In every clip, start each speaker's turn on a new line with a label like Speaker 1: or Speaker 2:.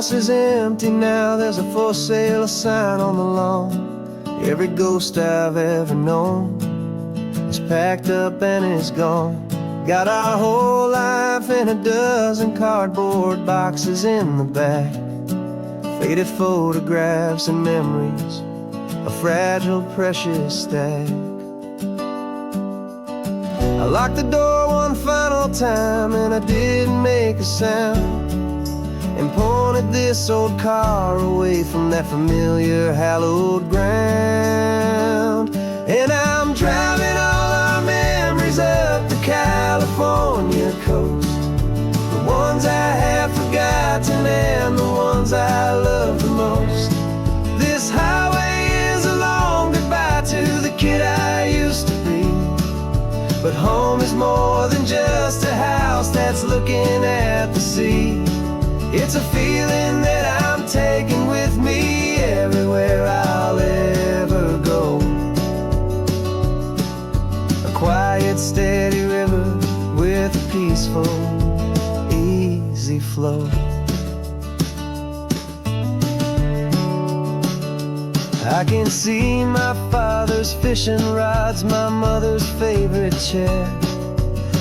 Speaker 1: house is empty now, there's a for sale sign on the lawn. Every ghost I've ever known is packed up and is gone. Got our whole life in a dozen cardboard boxes in the back. Faded photographs and memories, a fragile, precious stack. I locked the door one final time and I didn't make a sound, and pointed this old car away from that familiar hallowed ground. And I'm driving all our memories up the California coast, the ones I have forgotten and the ones I love the most. This highway is a long goodbye to the kid I used to be, but home is more than just a house that's looking at the sea. It's a feeling that I'm taking with me everywhere I'll ever go. A quiet, steady river with a peaceful, easy flow. I can see my father's fishing rods, my mother's favorite chair,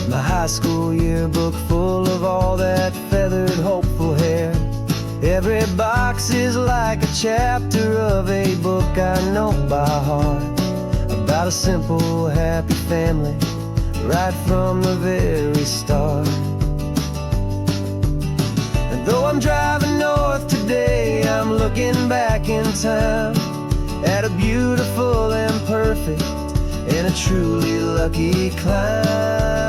Speaker 1: my high school yearbook full of all that feathered, hopeful hair. Every box is like a chapter of a book I know by heart, about a simple, happy family right from the very start. And though I'm driving north today, I'm looking back in time at a beautiful and perfect and a truly lucky climb.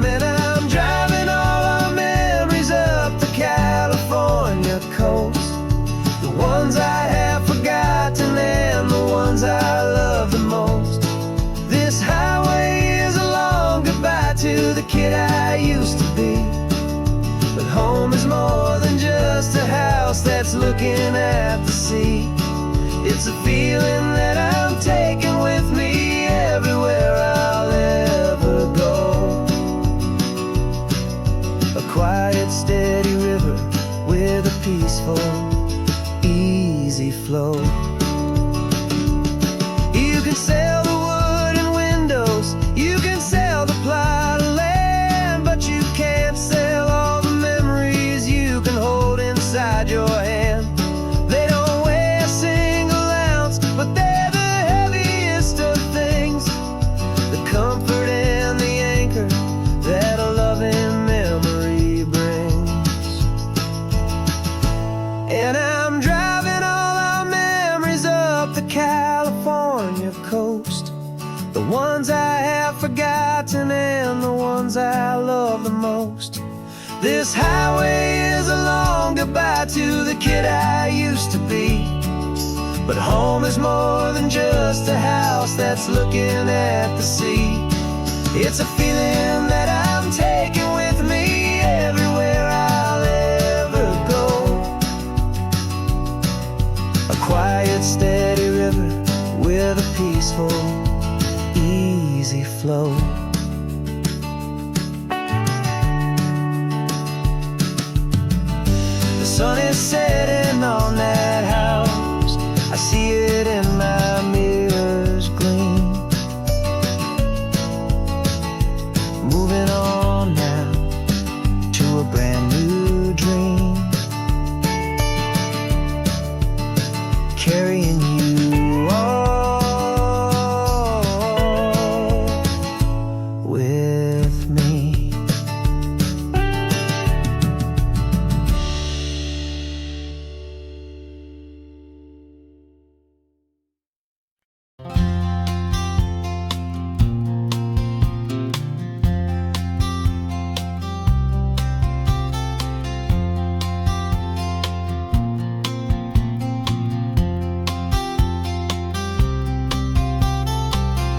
Speaker 1: And I'm driving all our memories up the California coast, the ones I have forgotten and the ones I love the most. This highway is a long goodbye to the kid I used to be, but home is more than just a house that's looking at the sea. It's a feeling that I'm taking with me everywhere I'll ever go. A quiet, steady river with a peaceful, easy flow. You can sell the wood and windows, you can sell the plot of land, but you can't sell all the memories you can hold inside your hand. They don't weigh a single ounce, but they're the heaviest of things, the comfort and the anchor that a loving memory brings. And I'm driving all our memories up the California coast, the ones I have forgotten and the ones I love the most. This highway is a long goodbye to the kid I used to be, but home is more than just a house that's looking at the sea. It's a feeling that I'm taking with me everywhere I'll ever go. A quiet, steady river with a peaceful, easy flow. The sun is setting on that house, I see it in my mirror's gleam. Moving on now to a brand new dream, carrying you all with me.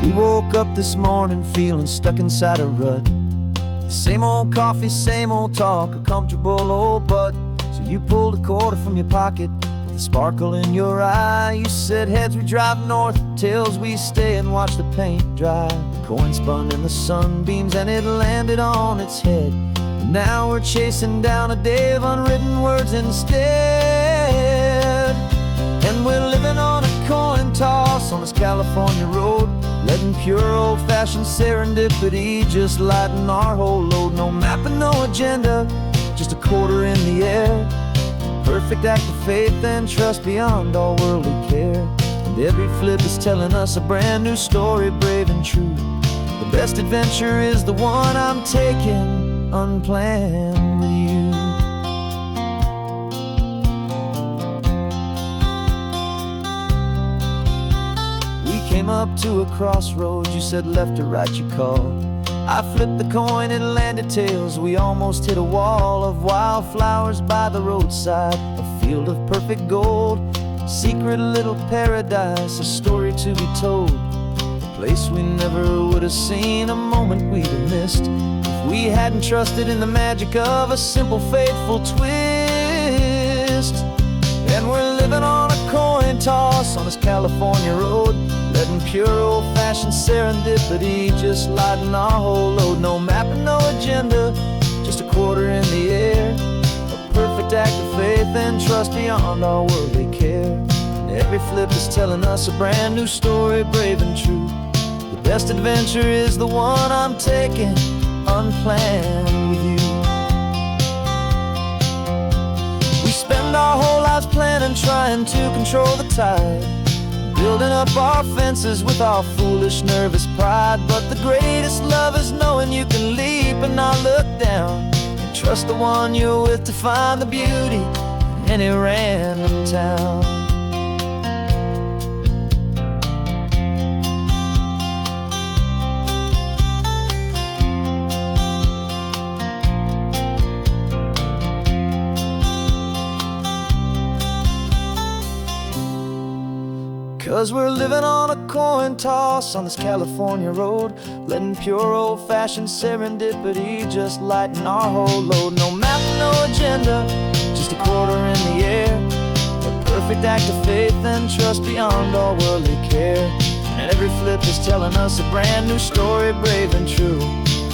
Speaker 1: We woke up this morning feeling stuck inside a rut. Same old coffee, same old talk, a comfortable old butt. So you pulled a quarter from your pocket with a sparkle in your eye. You said, heads we drive north, tails we stay and watch the paint dry. The coin spun in the sunbeams and it landed on its head.
Speaker 2: Now we're chasing down a day of unwritten words instead. And we're living on a coin toss on this California road, letting pure old-fashioned serendipity just lighten our whole load. No map and no agenda, just a quarter in the air. Perfect act of faith and trust beyond all worldly care. And every flip is telling us a brand new story, brave and true. The best adventure is the one I'm taking unplanned with you. Came up to a crossroads, you said left or right, you called. I flipped the coin, it landed tails. We almost hit a wall of wildflowers by the roadside, a field of perfect gold, secret little paradise, a story to be told, a place we never would have seen, a moment we'd have missed if we hadn't trusted in the magic of a simple, faithful twist. And we're living on a coin toss on this California road, letting pure old-fashioned serendipity just lighten our whole load. No map and no agenda, just a quarter in the air. A perfect act of faith and trust beyond our worldly care. And every flip is telling us a brand new story, brave and true. The best adventure is the one I'm taking unplanned with you. We spend our whole lives planning, trying to control the tide, building up our fences with our foolish, nervous pride. But the greatest love is knowing you can leap and not look down, and trust the one you're with to find the beauty in any random town. 'Cause we're living on a coin toss on this California road, letting pure old-fashioned serendipity just lighten our whole load. No map, no agenda, just a quarter in the air. A perfect act of faith and trust beyond all worldly care. And every flip is telling us a brand new story, brave and true.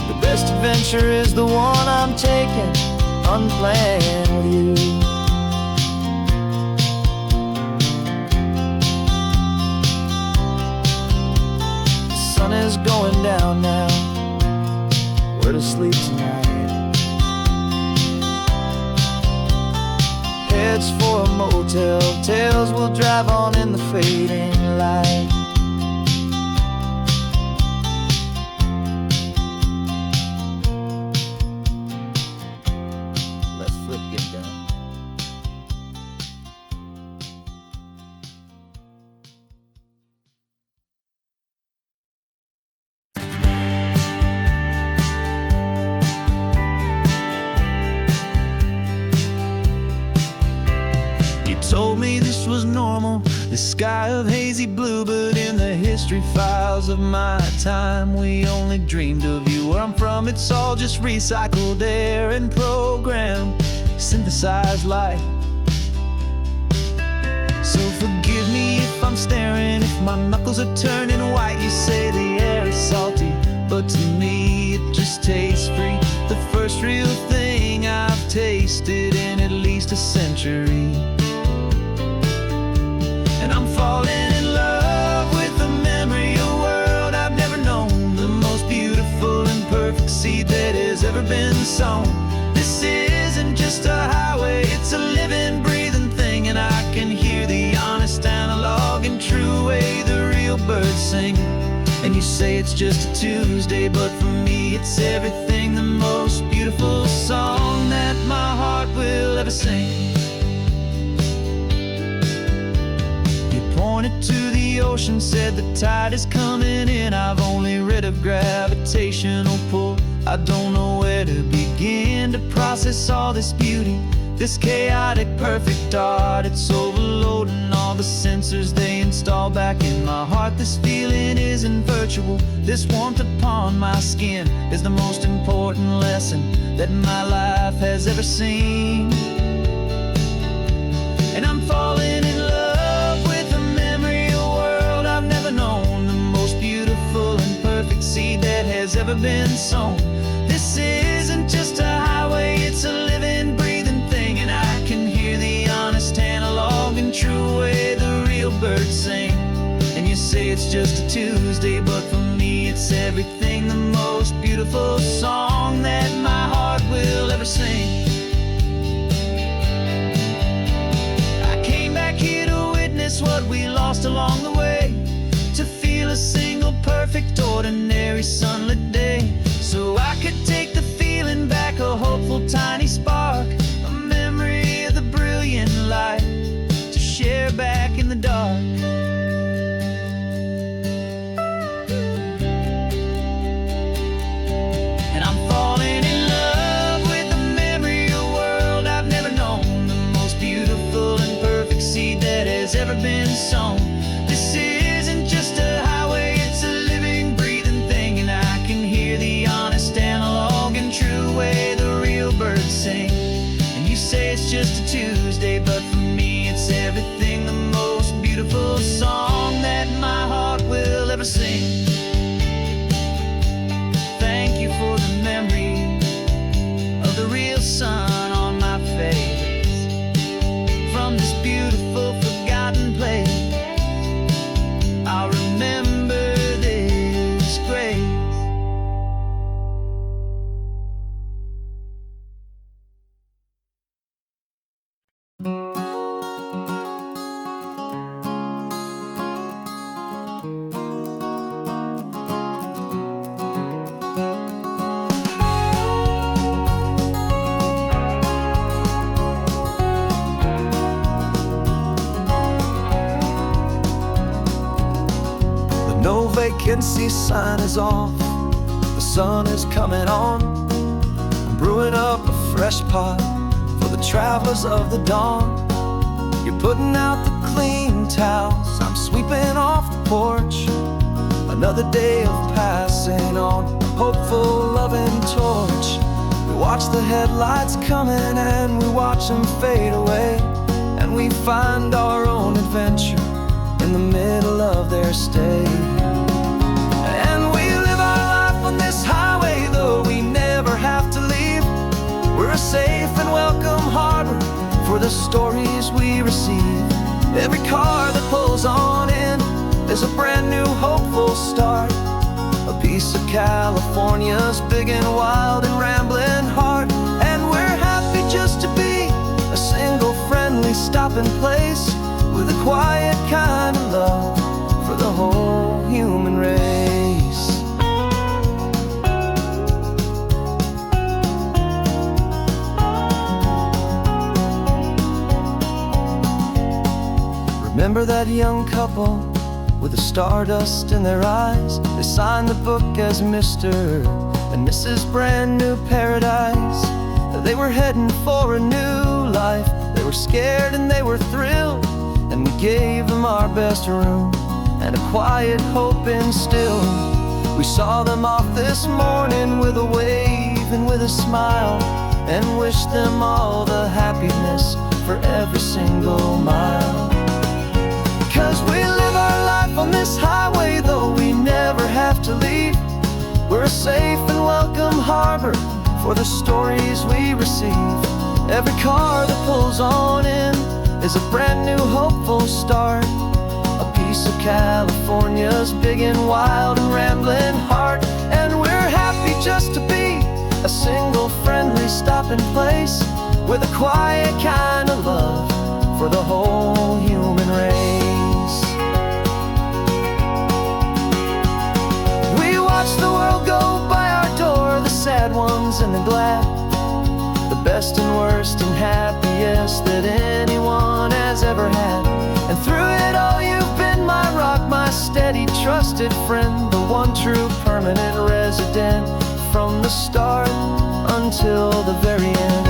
Speaker 2: The best adventure is the one I'm taking unplanned with you. The sun is going down now, we're to sleep tonight. Heads for a motel, tails will drive on in the fading light. Let's flip get done. Told me this was normal, the sky of hazy blue, but in the history files of my time, we only dreamed of you. Where I'm from, it's all just recycled air and programmed, synthesized light. So forgive me if I'm staring, if my knuckles are turning white. You say the air is salty, but to me it just tastes free. The first real thing I've tasted in at least a century. And I'm falling in love with the memory of a world I've never known, the most beautiful and perfect seed that has ever been sown. This isn't just a highway, it's a living, breathing thing, and I can hear the honest, analog, and true way the real birds sing. And you say it's just a Tuesday, but for me it's everything, the most beautiful song that my heart will ever sing. Pointed to the ocean, said the tide is coming in. I've only read of gravitational pull. I don't know where to begin to process all this beauty, this chaotic, perfect art. It's overloading all the sensors they install back in my heart. This feeling isn't virtual. This warmth upon my skin is the most important lesson that my life has ever seen. And I'm falling in love seed that has ever been sown. This isn't just a highway, say it's just a Tuesday, but for me it's everything, the most beautiful song that my heart will ever sing. I came back here to witness what we lost along the way, to feel a single perfect ordinary sunlit day, so I could take the feeling back, a hopeful tiny spark, a memory of the brilliant light to share back in the dark. And I'm falling in love with the memory of a world I've never known, the most beautiful and perfect seed that has ever been sown. This isn't just a highway, it's a living, breathing thing, and I can hear the honest analog and true way the real birds sing. And you say it's just a Tuesday, but for me it's everything, the most beautiful song that my heart will ever sing. Thank you for the memory of the real sun on my face, from this beautiful forgotten place. I'll remember this grace.
Speaker 1: No vacancy sign is off, the sun is coming on. I'm brewing up a fresh pot for the travelers of the dawn. You're putting out the clean towels, I'm sweeping off the porch. Another day of passing on, a hopeful, loving torch. We watch the headlights coming and we watch them fade away, and we find our own adventure in the middle of their stay. And we live our life on this highway, though we never have to leave. We're a safe and welcome harbor for the stories we receive. Every car that pulls on in is a brand new hopeful start, a piece of California's big and wild and rambling heart. And we're happy just to be a single friendly stopping place, with a quiet kind of love for the whole human race. Remember that young couple with the stardust in their eyes? They signed the book as Mr. and Mrs. Brand New Paradise. They were heading for a new life. They were scared and they were thrilled, and we gave them our best room and a quiet hope instilled. We saw them off this morning with a wave and with a smile, and wished them all the happiness for every single mile. 'Cause we live our life on this highway, though we never have to leave. We're a safe and welcome harbor for the stories we receive. Every car that pulls on in is a brand new hopeful start, a piece of California's big and wild and rambling heart. And we're happy just to be a single friendly stopping place, with a quiet kind of love for the whole human race. We watch the world go by our door, the sad ones and the glad, the best and worst and happiest that anyone has ever had. And through it all you've been my rock, my steady trusted friend, the one true permanent resident, from the start until the very end.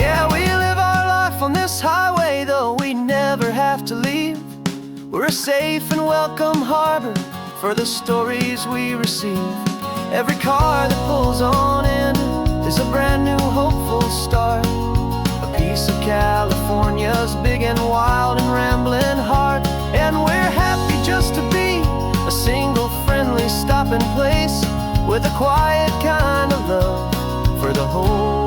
Speaker 1: Yeah, we live our life on this highway, though we never have to leave. We're a safe and welcome harbor for the stories we receive. Every car that pulls on in is a brand new hopeful start, a piece of California's big and wild and rambling heart. And we're happy just to be a single friendly stopping place, with a quiet kind of love for the whole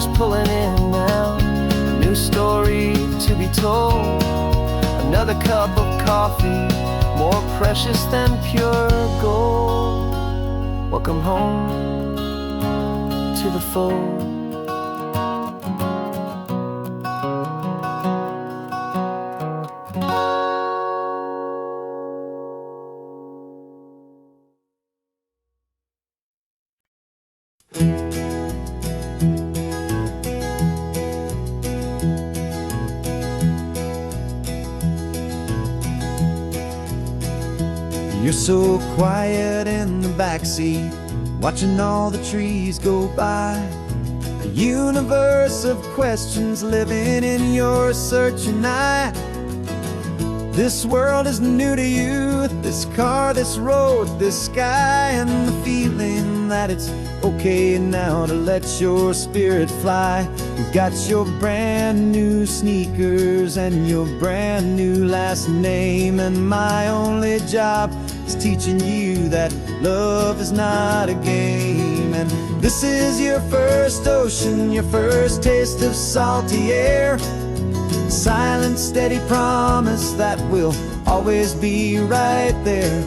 Speaker 1: is pulling in now. A new story to be told. Another cup of coffee, more precious than pure gold. Welcome home to the fold.
Speaker 2: You're so quiet in the backseat, watching all the trees go by. A universe of questions living in your searching eye. This world is new to you, this car, this road, this sky, and the feeling that it's okay now to let your spirit fly. You got your brand new sneakers and your brand new last name, and my only job is teaching you that love is not a game. And this is your first ocean, your first taste of salty air. Silent, steady promise that we'll always be right there.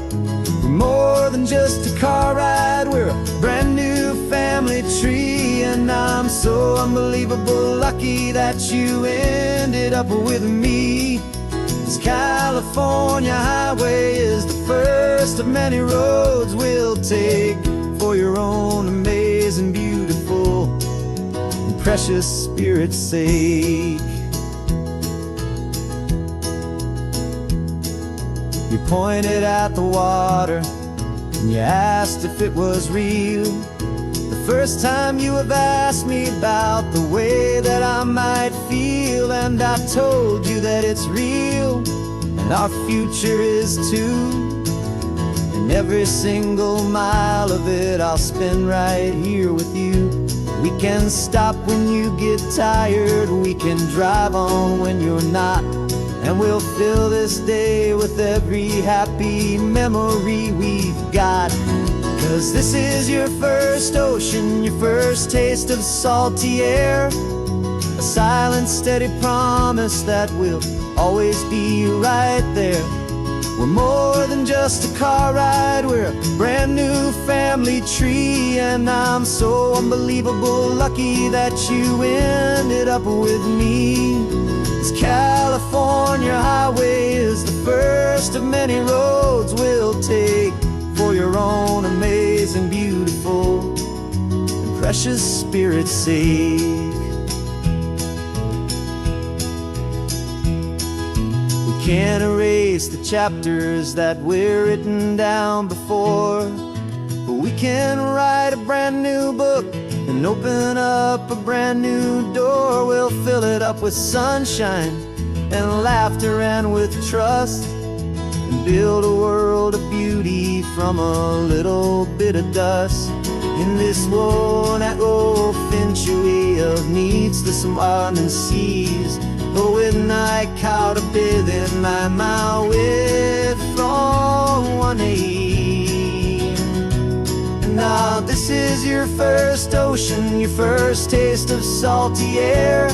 Speaker 2: We're more than just a car ride, we're a brand new family tree. And I'm so unbelievable lucky that you ended up with me. This California highway is the first of many roads we'll take for your own amazing, beautiful, and precious spirit's sake. You pointed at the water and you asked if it was real. The first time you have asked me about the way that I might feel, and I told you that it's real and our future is too. And every single mile of it I'll spend right here with you. We can stop when you get tired, we can drive on when you're not, and we'll fill this day with every happy memory we've got. 'Cause this is your first ocean, your first taste of salty air. A silent, steady promise that we'll always be right there. We're more than just a car ride, we're a brand new family tree. And I'm so unbelievable lucky that you ended up with me. This California highway is the first of many roads we'll take for your own amazing, beautiful, and precious spirit's sake. We can't erase the chapters that we're written down before, but we can write a brand new book and open up a brand new door. We'll fill it up with sunshine and laughter and with trust, and build a world of beauty from a little bit of dust. In this world that finchuí of needs the smarten seas, but with night caught a bit in my way from one aid. Now this is your first ocean, your first taste of salty air.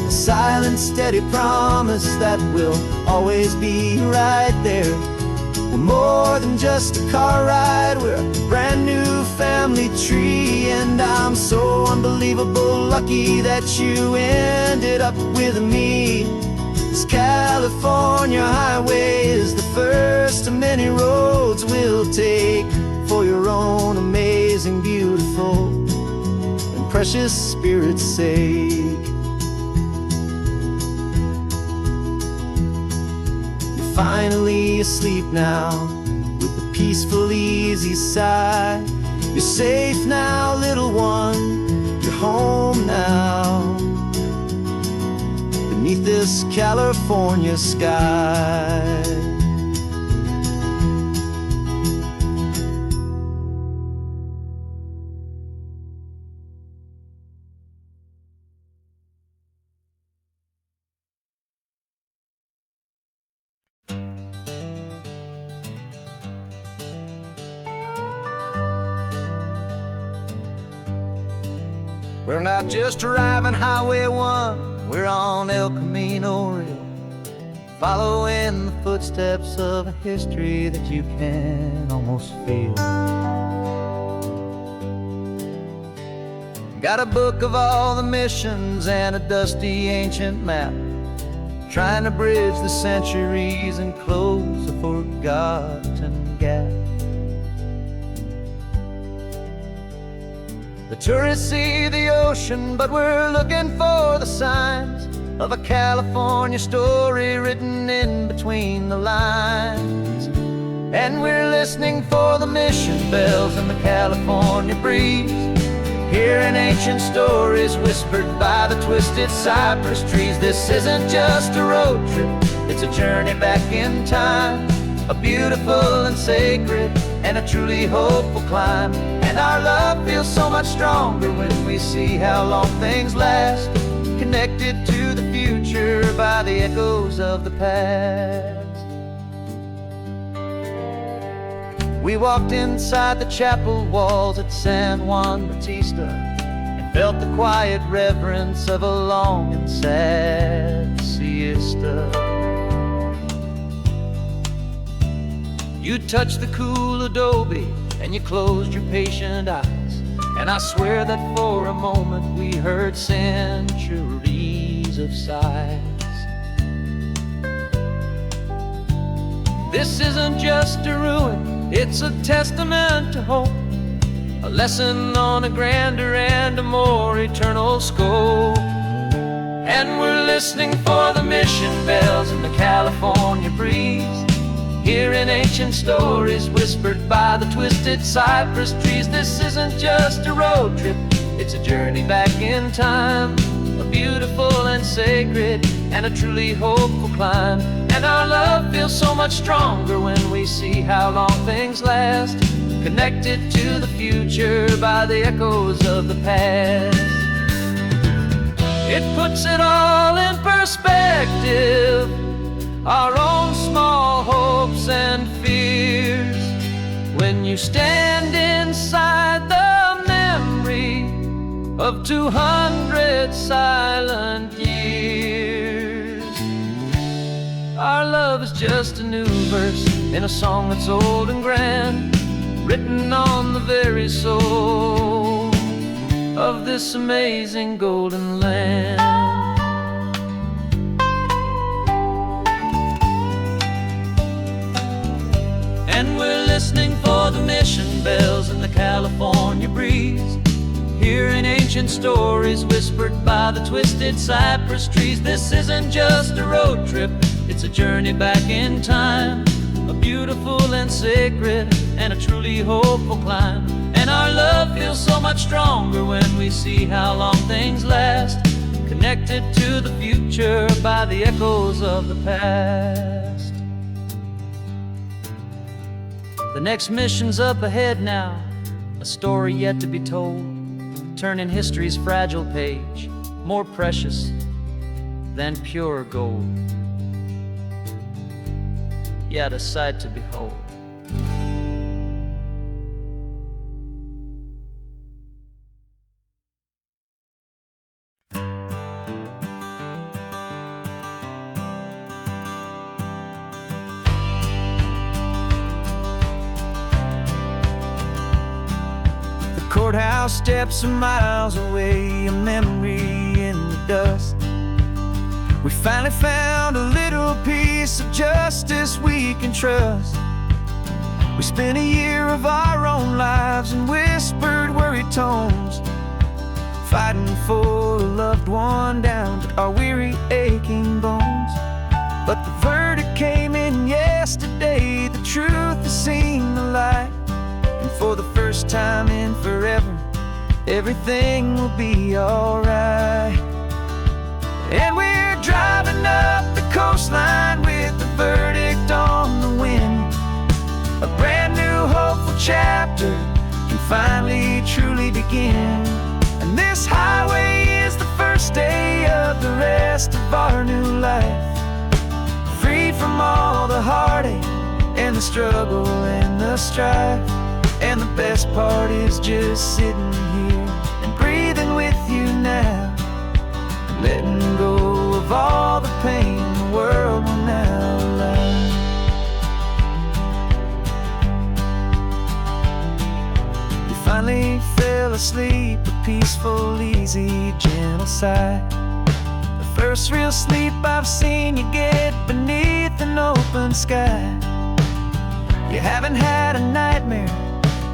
Speaker 2: A silent, steady promise that we'll always be right there. We're more than just a car ride, we're a brand new family tree. And I'm so unbelievable lucky that you ended up with me. This California highway is the first of many roads we'll take for your own amazing, beautiful, and precious spirit's sake. You're finally asleep now with a peaceful, easy sigh. You're safe now, little one, you're home now, beneath this California sky. We're not just driving Highway 1, we're on El Camino Real, following the footsteps of a history that you can almost feel. Got a book of all the missions and a dusty ancient map, trying to bridge the centuries and close a forgotten gap. The tourists see the ocean, but we're looking for the signs of a California story written in between the lines. And we're listening for the mission bells in the California breeze, hearing ancient stories whispered by the twisted cypress trees. This isn't just a road trip, it's a journey back in time, a beautiful and sacred and a truly hopeful climb. And our love feels so much stronger when we see how long things last, connected to the future by the echoes of the past. We walked inside the chapel walls at San Juan Bautista and felt the quiet reverence of a long and sad siesta. You touched the cool adobe and you closed your patient eyes, and I swear that for a moment we heard centuries of sighs. This isn't just a ruin, it's a testament to hope, a lesson on a grander and a more eternal scope. And we're listening for the mission bells in the California breeze, hearing ancient stories whispered by the twisted cypress trees. This isn't just a road trip, it's a journey back in time, a beautiful and sacred and a truly hopeful climb. And our love feels so much stronger when we see how long things last, connected to the future by the echoes of the past. It puts it all in perspective, our own small hopes and fears, when you stand inside the memory of 200 silent years. Our love is just a new verse in a song that's old and grand, written on the very soul of this amazing golden land. And we're listening for the mission bells in the California breeze, hearing ancient stories whispered by the twisted cypress trees. This isn't just a road trip, it's a journey back in time, a beautiful and sacred and a truly hopeful climb. And our love feels so much stronger when we see how long things last, connected to the future by the echoes of the past. The next mission's up ahead now, a story yet to be told, turning history's fragile page more precious than pure gold. Yet a sight to behold. Courthouse steps are miles away, a memory in the dust. We finally found a little piece of justice we can trust. We spent a year of our own lives in whispered worried tones, fighting for a loved one down to our weary aching bones. But the verdict came in yesterday, the truth has seen the light, and for the first time in forever, everything will be alright. And we're driving up the coastline with the verdict on the wind. A brand new hopeful chapter can finally truly begin. And this highway is the first day of the rest of our new life, freed from all the heartache and the struggle and the strife. And the best part is just sitting here and breathing with you sleep, a peaceful, easy, gentle sigh. The first real sleep I've seen you get beneath an open sky. You haven't had a nightmare,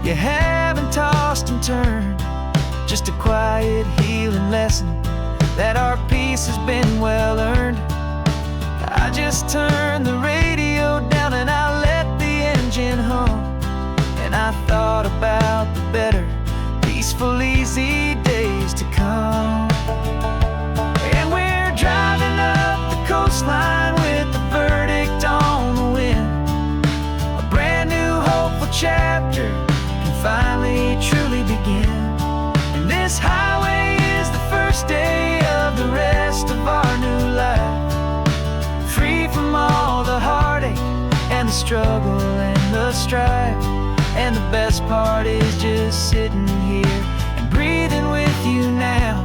Speaker 2: you haven't tossed and turned, just a quiet, healing lesson that our peace has been well earned. I just turn the radio down and I let the engine hum, and I thought about the better, peaceful, easy days to come. And we're driving up the coastline with the verdict on the wind. A brand new hopeful chapter can finally truly begin. And this highway is the first day of the rest of our new life, free from all the heartache and the struggle and the strife. And the best part is just sitting here and breathing with you now,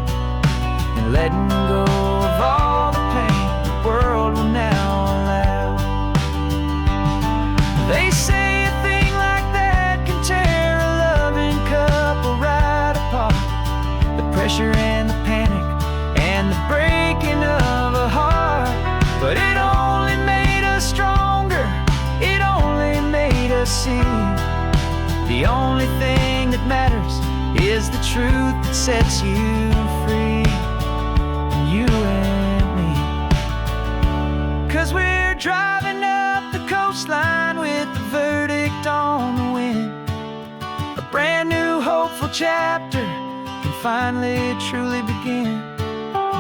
Speaker 2: and letting go of all the pain the world will now allow. They say a thing like that can tear a loving couple right apart. The pressure and the panic and the breaking of a heart, but it only made us stronger, it only made us see the only thing that matters is the truth that sets you free, and you and me. 'Cause we're driving up the coastline with the verdict on the wind. A brand new hopeful chapter can finally truly begin.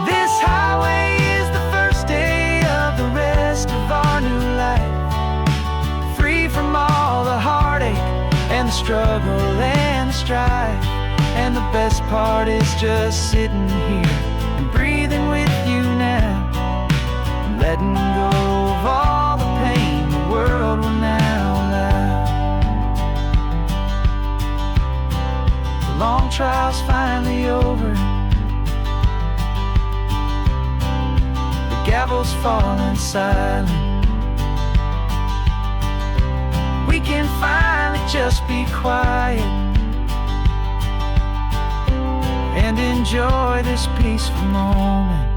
Speaker 2: This highway is the first day of the rest of our new life, free from all the heartache and the struggle and the strife. And the best part is just sitting here and breathing with you now, and letting go of all the pain the world will now allow. The long trial's finally over, the gavel's falling silent. We can finally just be quiet and enjoy this peaceful moment.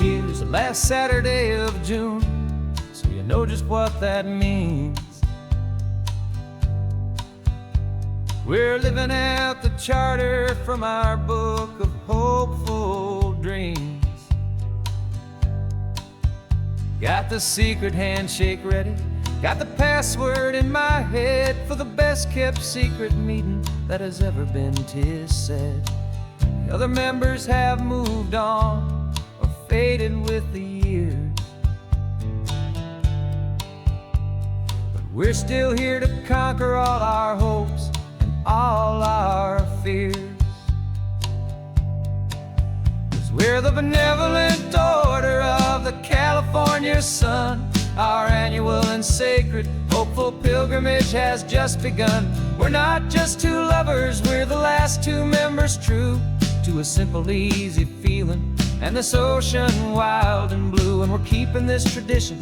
Speaker 2: Use the last Saturday of June, so you know just what that means. We're living out the charter from our book of hopeful dreams. Got the secret handshake ready, got the password in my head for the best kept secret meeting that has ever been, 'tis said. The other members have moved on or faded with the years, but we're still here to conquer all our hopes, all our fears. 'Cause we're the benevolent order of the California sun. Our annual and sacred hopeful pilgrimage has just begun. We're not just two lovers, we're the last two members true to a simple, easy feeling and this ocean wild and blue. And we're keeping this tradition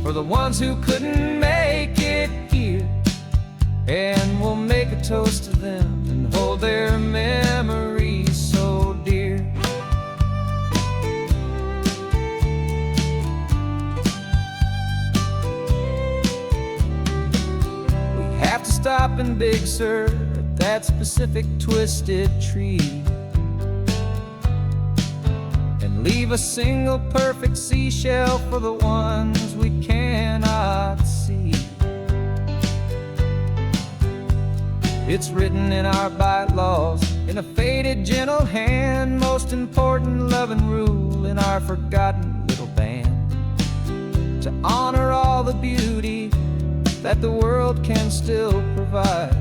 Speaker 2: for the ones who couldn't make it here, and we'll make a toast to them and hold their memories so dear. We have to stop in Big Sur at that specific twisted tree and leave a single perfect seashell for the ones we cannot see. It's written in our bylaws, in a faded gentle hand, most important loving rule in our forgotten little band, to honor all the beauty that the world can still provide,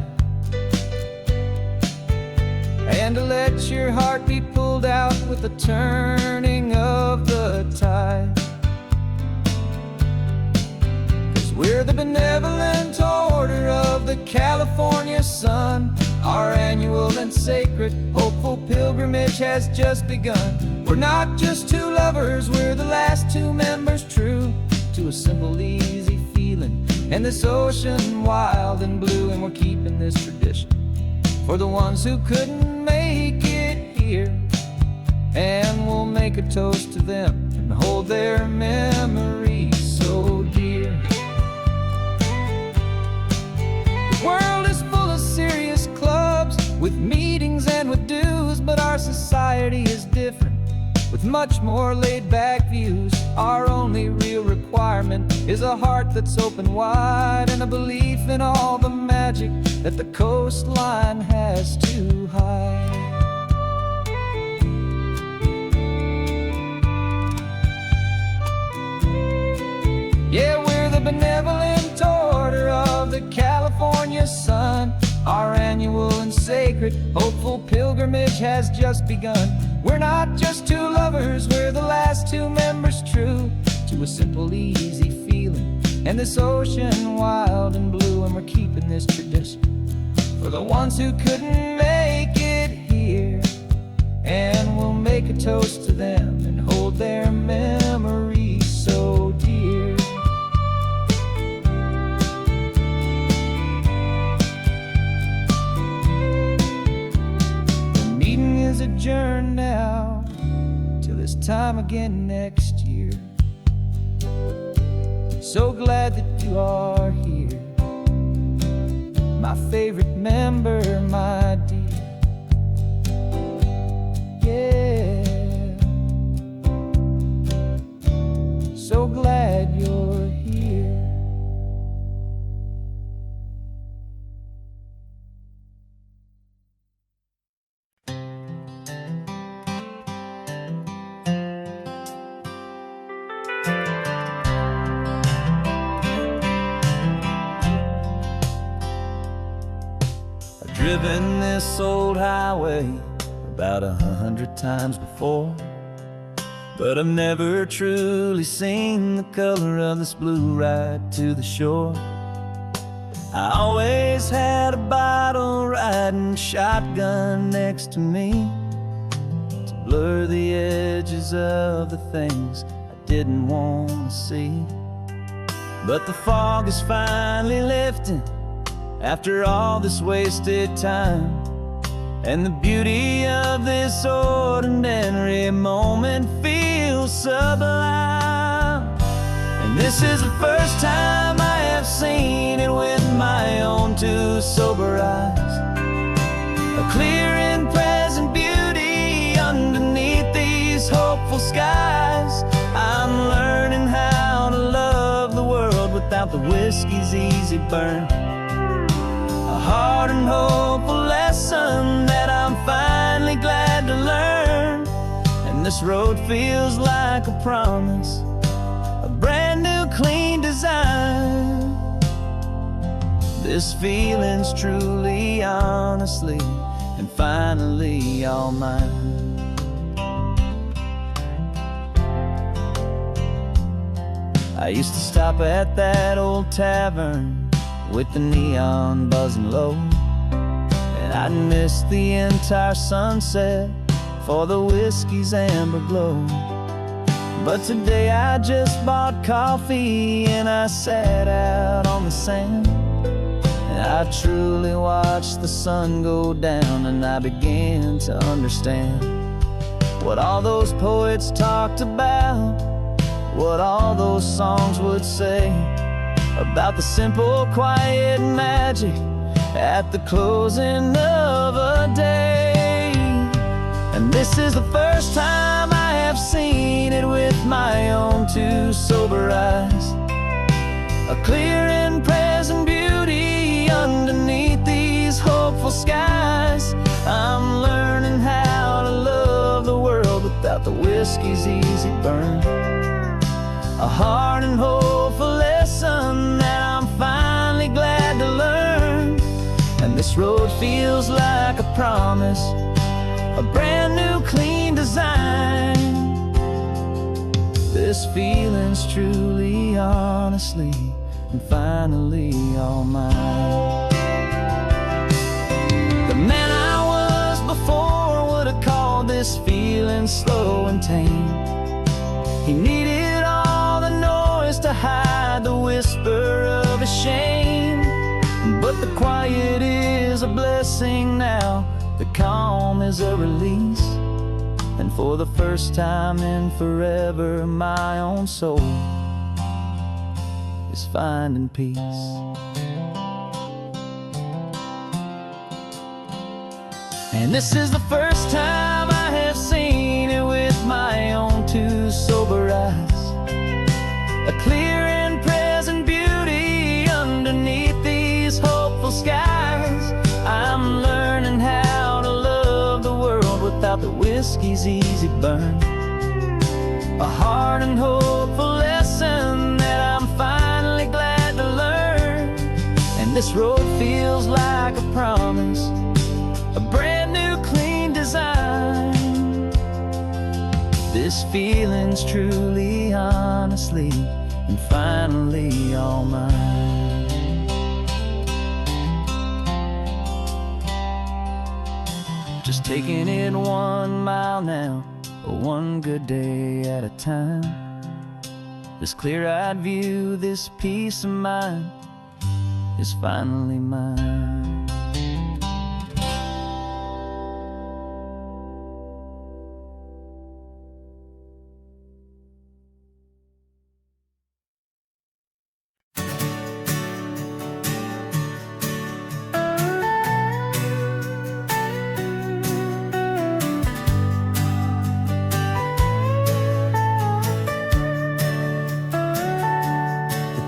Speaker 2: and to let your heart be pulled out with the turning of the tide. 'Cause we're the benevolent order of of the California sun. Our annual and sacred, hopeful pilgrimage has just begun. We're not just two lovers, we're the last two members true to a simple, easy feeling, and this ocean wild and blue. And we're keeping this tradition for the ones who couldn't make it here, and we'll make a toast to them and hold their memories so dear. The world is full of serious clubs with meetings and with dues, but our society is different with much more laid-back views. Our only real requirement is a heart that's open wide, and a belief in all the magic that the coastline has to hide. Yeah, we're the benevolent order of the California sun. Our annual and sacred, hopeful pilgrimage has just begun. We're not just two lovers, we're the last two members true to a simple, easy feeling, and this ocean wild and blue. And we're keeping this tradition for the ones who couldn't make it here, and we'll make a toast to them and hold their memories so dear. The meeting is adjourned now till this time again next year. So glad that you are here, my favorite member, my dear. Yeah, so glad you're here. I've driven this old highway about 100 times before, but I've never truly seen the color of this blue right to the shore. I always had a bottle riding shotgun next to me to blur the edges of the things I didn't want to see. But the fog is finally lifting after all this wasted time, and the beauty of this ordinary moment feels sublime. And this is the first time I have seen it with my own two sober eyes, a clear and present beauty underneath these hopeful skies. I'm learning how to love the world without the whiskey's easy burn, a hard and hopeful lesson that I'm finally glad to learn. And this road feels like a promise, a brand new clean design. This feeling's truly, honestly, and finally all mine. I used to stop at that old tavern with the neon buzzing low, and I'd miss the entire sunset for the whiskey's amber glow. But today I just bought coffee and I sat out on the sand, and I truly watched the sun go down, and I began to understand what all those poets talked about, what all those songs would say about the simple, quiet magic at the closing of a day. And this is the first time I have seen it with my own two sober eyes, a clear and present beauty underneath these hopeful skies. I'm learning how to love the world without the whiskey's easy burn, a hard and hopeful lesson that I'm finally glad to learn. And this road feels like a promise, a brand new clean design. This feeling's truly, honestly, and finally all mine. Man I was before would have called this feeling slow and tame. He needed all the noise to hide the whisper of his shame. But the quiet is a blessing now, the calm is a release. And for the first time in forever, my own soul is finding peace. And this is the first time I have seen it with my own two sober eyes. A clear and present beauty underneath these hopeful skies. I'm learning how to love the world without the whiskey's easy burn. A hard and hopeful lesson that I'm finally glad to learn. And this road feels like a promise, a brand new clean design. This feeling's truly, honestly, and finally all mine. Just taking it 1 mile now, one good day at a time. This clear-eyed view, this peace of mind is finally mine.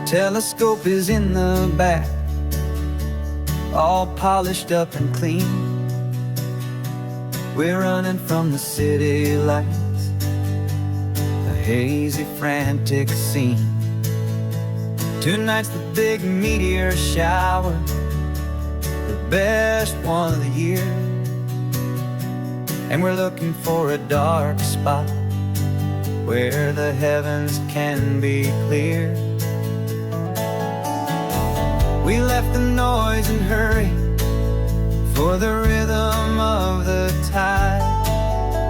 Speaker 3: Telescope is in the back, all polished up and clean. We're running from the city lights, a hazy, frantic scene. Tonight's the big meteor shower, the best one of the year. And we're looking for a dark spot where the heavens can be clear. We left the noise and hurry for the rhythm of the tide,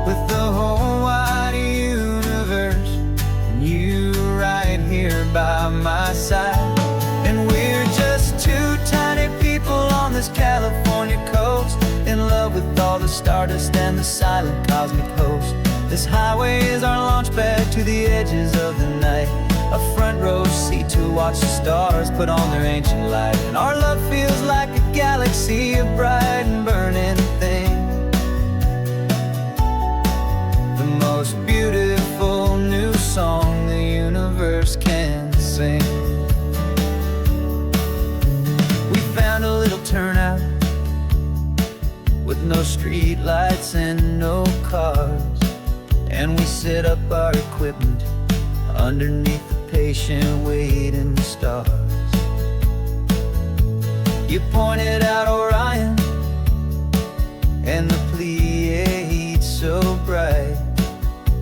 Speaker 3: with the whole wide universe and you right here by my side. And we're just two tiny people on this California coast, in love with all the stardust and the silent cosmic host. This highway is our launch pad to the edges of the night, a front row seat to watch the stars put on their ancient light. And our love feels like a galaxy, a bright and burning thing, the most beautiful new song the universe can sing. We found a little turnout with no street lights and no cars, and we set up our equipment underneath the patient waiting stars. You pointed out Orion and the Pleiades so bright,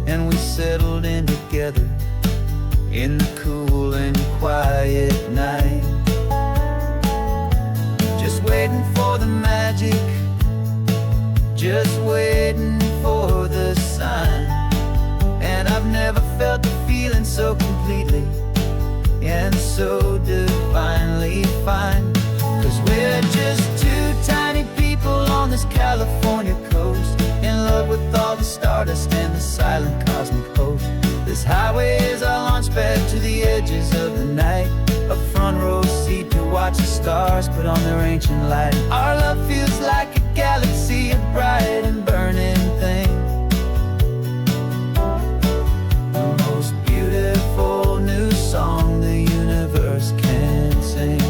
Speaker 3: and we settled in together in the cool and quiet night, just waiting for the magic, just waiting for the sign. And I've never felt the feeling so completely and so divinely fine. 'Cause we're just two tiny people on this California coast, in love with all the stardust and the silent cosmic host. This highway is our launch pad to the edges of the night, a front row seat to watch the stars put on their ancient light. Our love feels like a galaxy, a bright and burning thing, the most beautiful new song the universe can sing.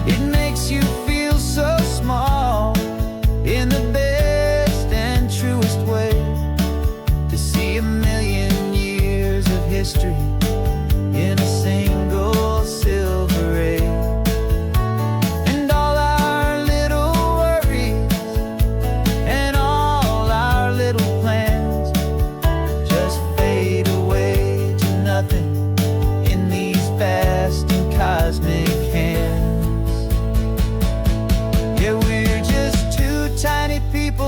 Speaker 3: It makes you feel so small in the best and truest way, to see a million years of history in a single silver ray. And all our little worries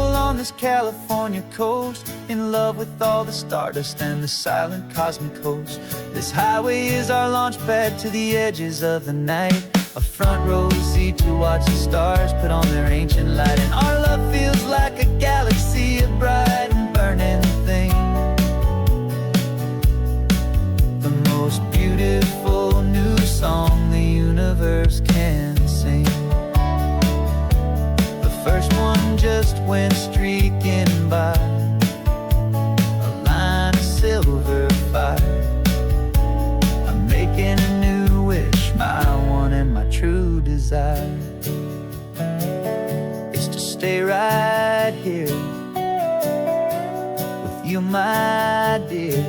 Speaker 2: on this California coast, in love with all the stardust and the silent cosmic host. This highway is our launch pad to the edges of the night, a front row seat to watch the stars put on their ancient light. And our love feels like a galaxy of bright and burning things, the most beautiful new song the universe can sing. The first one just went streaking by, a line of silver fire. I'm making a new wish, my one and my true desire is to stay right here with you, my dear.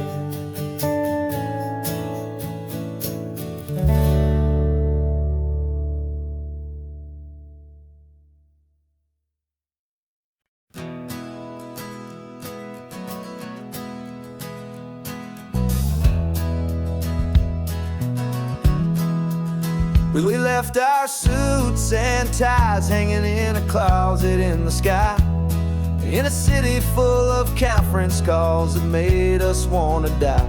Speaker 1: We left our suits and ties hanging in a closet in the sky, in a city full of conference calls that made us wanna die.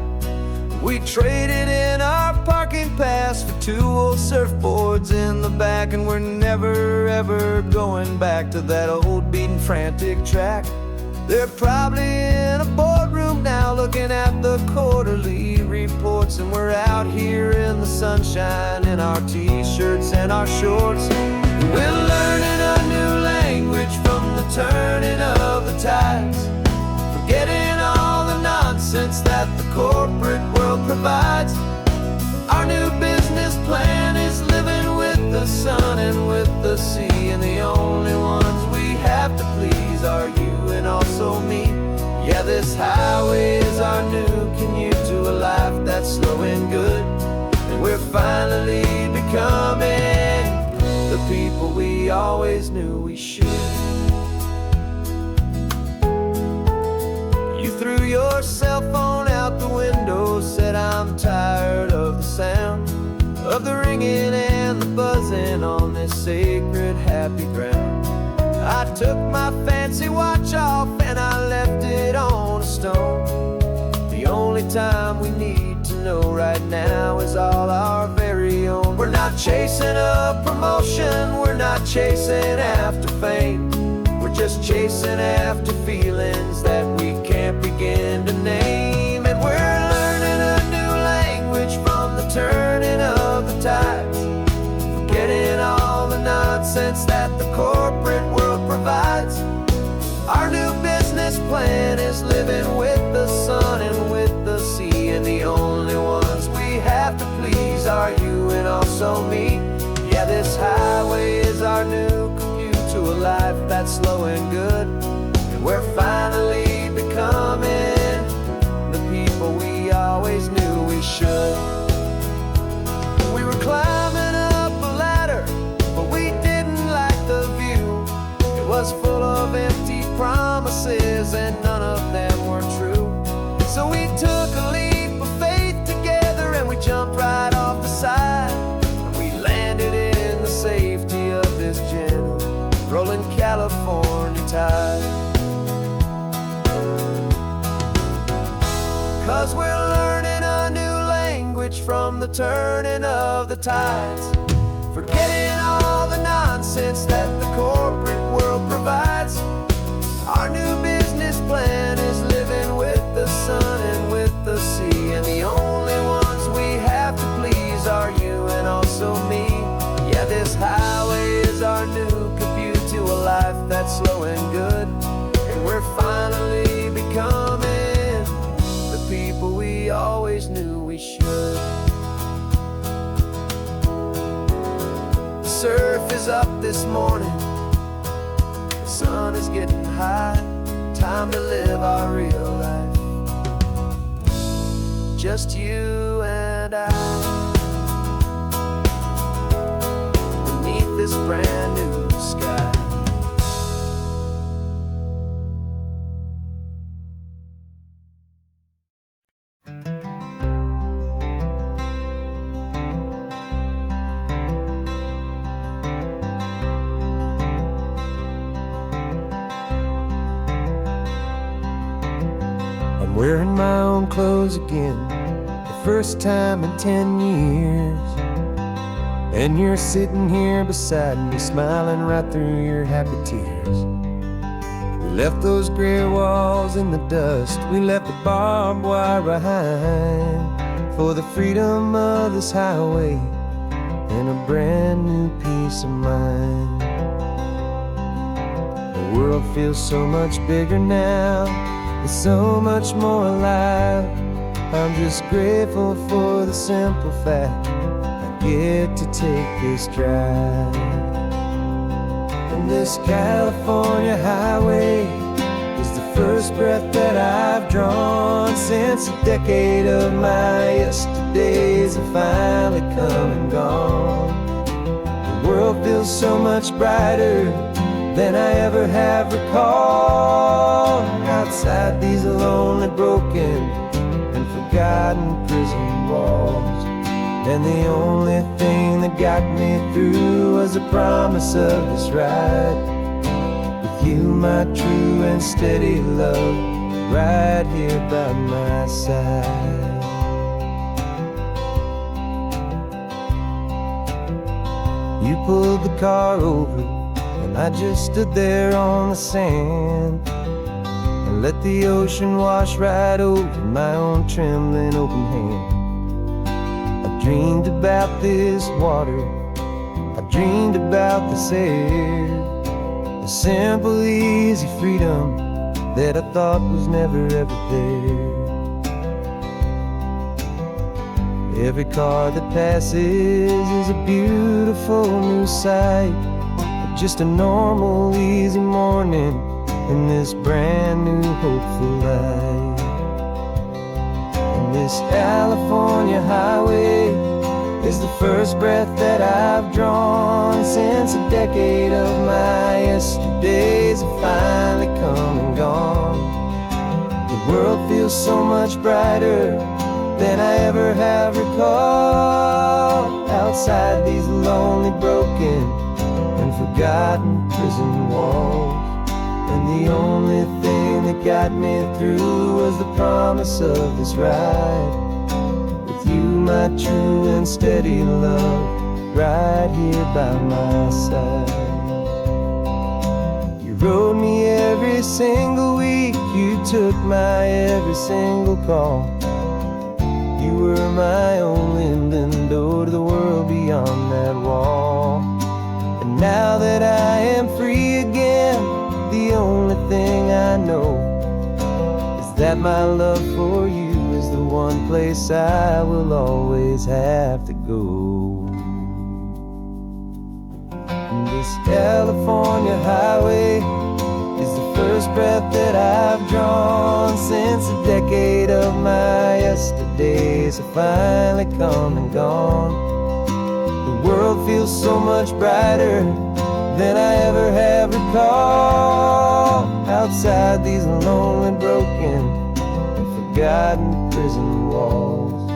Speaker 1: We traded in our parking pass for 2 old surfboards in the back, and we're never ever going back to that old beaten frantic track. They're probably in a boardroom now looking at the quarterly reports, and we're out here in the sunshine in our t-shirts and our shorts. We're learning a new language from the turning of the tides, forgetting all the nonsense that the corporate world provides. Our new business plan is living with the sun and with the sea, and the only ones we have to please are you and also me. Yeah, this highway is our new commute to a life that's slow and good, and we're finally becoming the people we always knew we should. You threw your cell phone out the window, said I'm tired of the sound of the ringing and the buzzing on this sacred happy ground. I took my fancy watch off and I left it on a stone. The only time we need to know right now is all our very own. We're not chasing a promotion, we're not chasing after fame, we're just chasing after feelings that we can't begin to name. And we're learning a new language from the turning of the tides, forgetting all the nonsense that the corporate world provides. Our new business plan is living with the sun and with the sea, and the only ones we have to please are you and also me. Yeah, this highway is our new commute to a life that's slow and good, and we're finally becoming the people we always knew we should. We were climbing up a ladder, but we didn't like the view. It was full of empty promises and none of them were true. So we took a leap of faith together and we jumped right off the side, and we landed in the safety of this gentle rolling California tide. 'Cause we're learning a new language from the turning of the tides, forgetting all the nonsense that the corporate world provides. Our new business plan is living with the sun and with the sea, and the only ones we have to please are you and also me. Yeah, this highway is our new commute to a life that's slow and good, and we're finally becoming the people we always knew we should. The surf is up this morning, the sun is getting high, time to live our real life, just you and I, beneath this brand new sky. I'm wearing my own clothes again, the first time in 10 years. And you're sitting here beside me, smiling right through your happy tears. We left those gray walls in the dust, we left the barbed wire behind, for the freedom of this highway and a brand new peace of mind. The world feels so much bigger now, it's so much more alive. I'm just grateful for the simple fact I get to take this drive. And this California highway is the first breath that I've drawn since a decade of my yesterdays have finally come and gone. The world feels so much brighter than I ever have recalled. Outside these lonely, broken, and forgotten prison walls. And the only thing that got me through was the promise of this ride with you, my true and steady love, right here by my side. You pulled the car over and I just stood there on the sand and let the ocean wash right over my own trembling open hand. I dreamed about this water, I dreamed about this air, the simple easy freedom that I thought was never ever there. Every car that passes is a beautiful new sight, just a normal easy morning in this brand new hopeful life. And this California highway is the first breath that I've drawn since a decade of my yesterdays have finally come and gone. The world feels so much brighter than I ever have recalled. Outside these lonely, broken, and forgotten prison walls. And the only thing that got me through was the promise of this ride with you, my true and steady love, right here by my side. You rode me every single week, you took my every single call. You were my only window to the world beyond that wall. And now that I am free again, the only thing I know is that my love for you is the one place I will always have to go. And this California highway is the first breath that I've drawn since a decade of my yesterdays have finally come and gone. The world feels so much brighter than I ever have recalled. Outside these lonely, broken, and forgotten prison walls.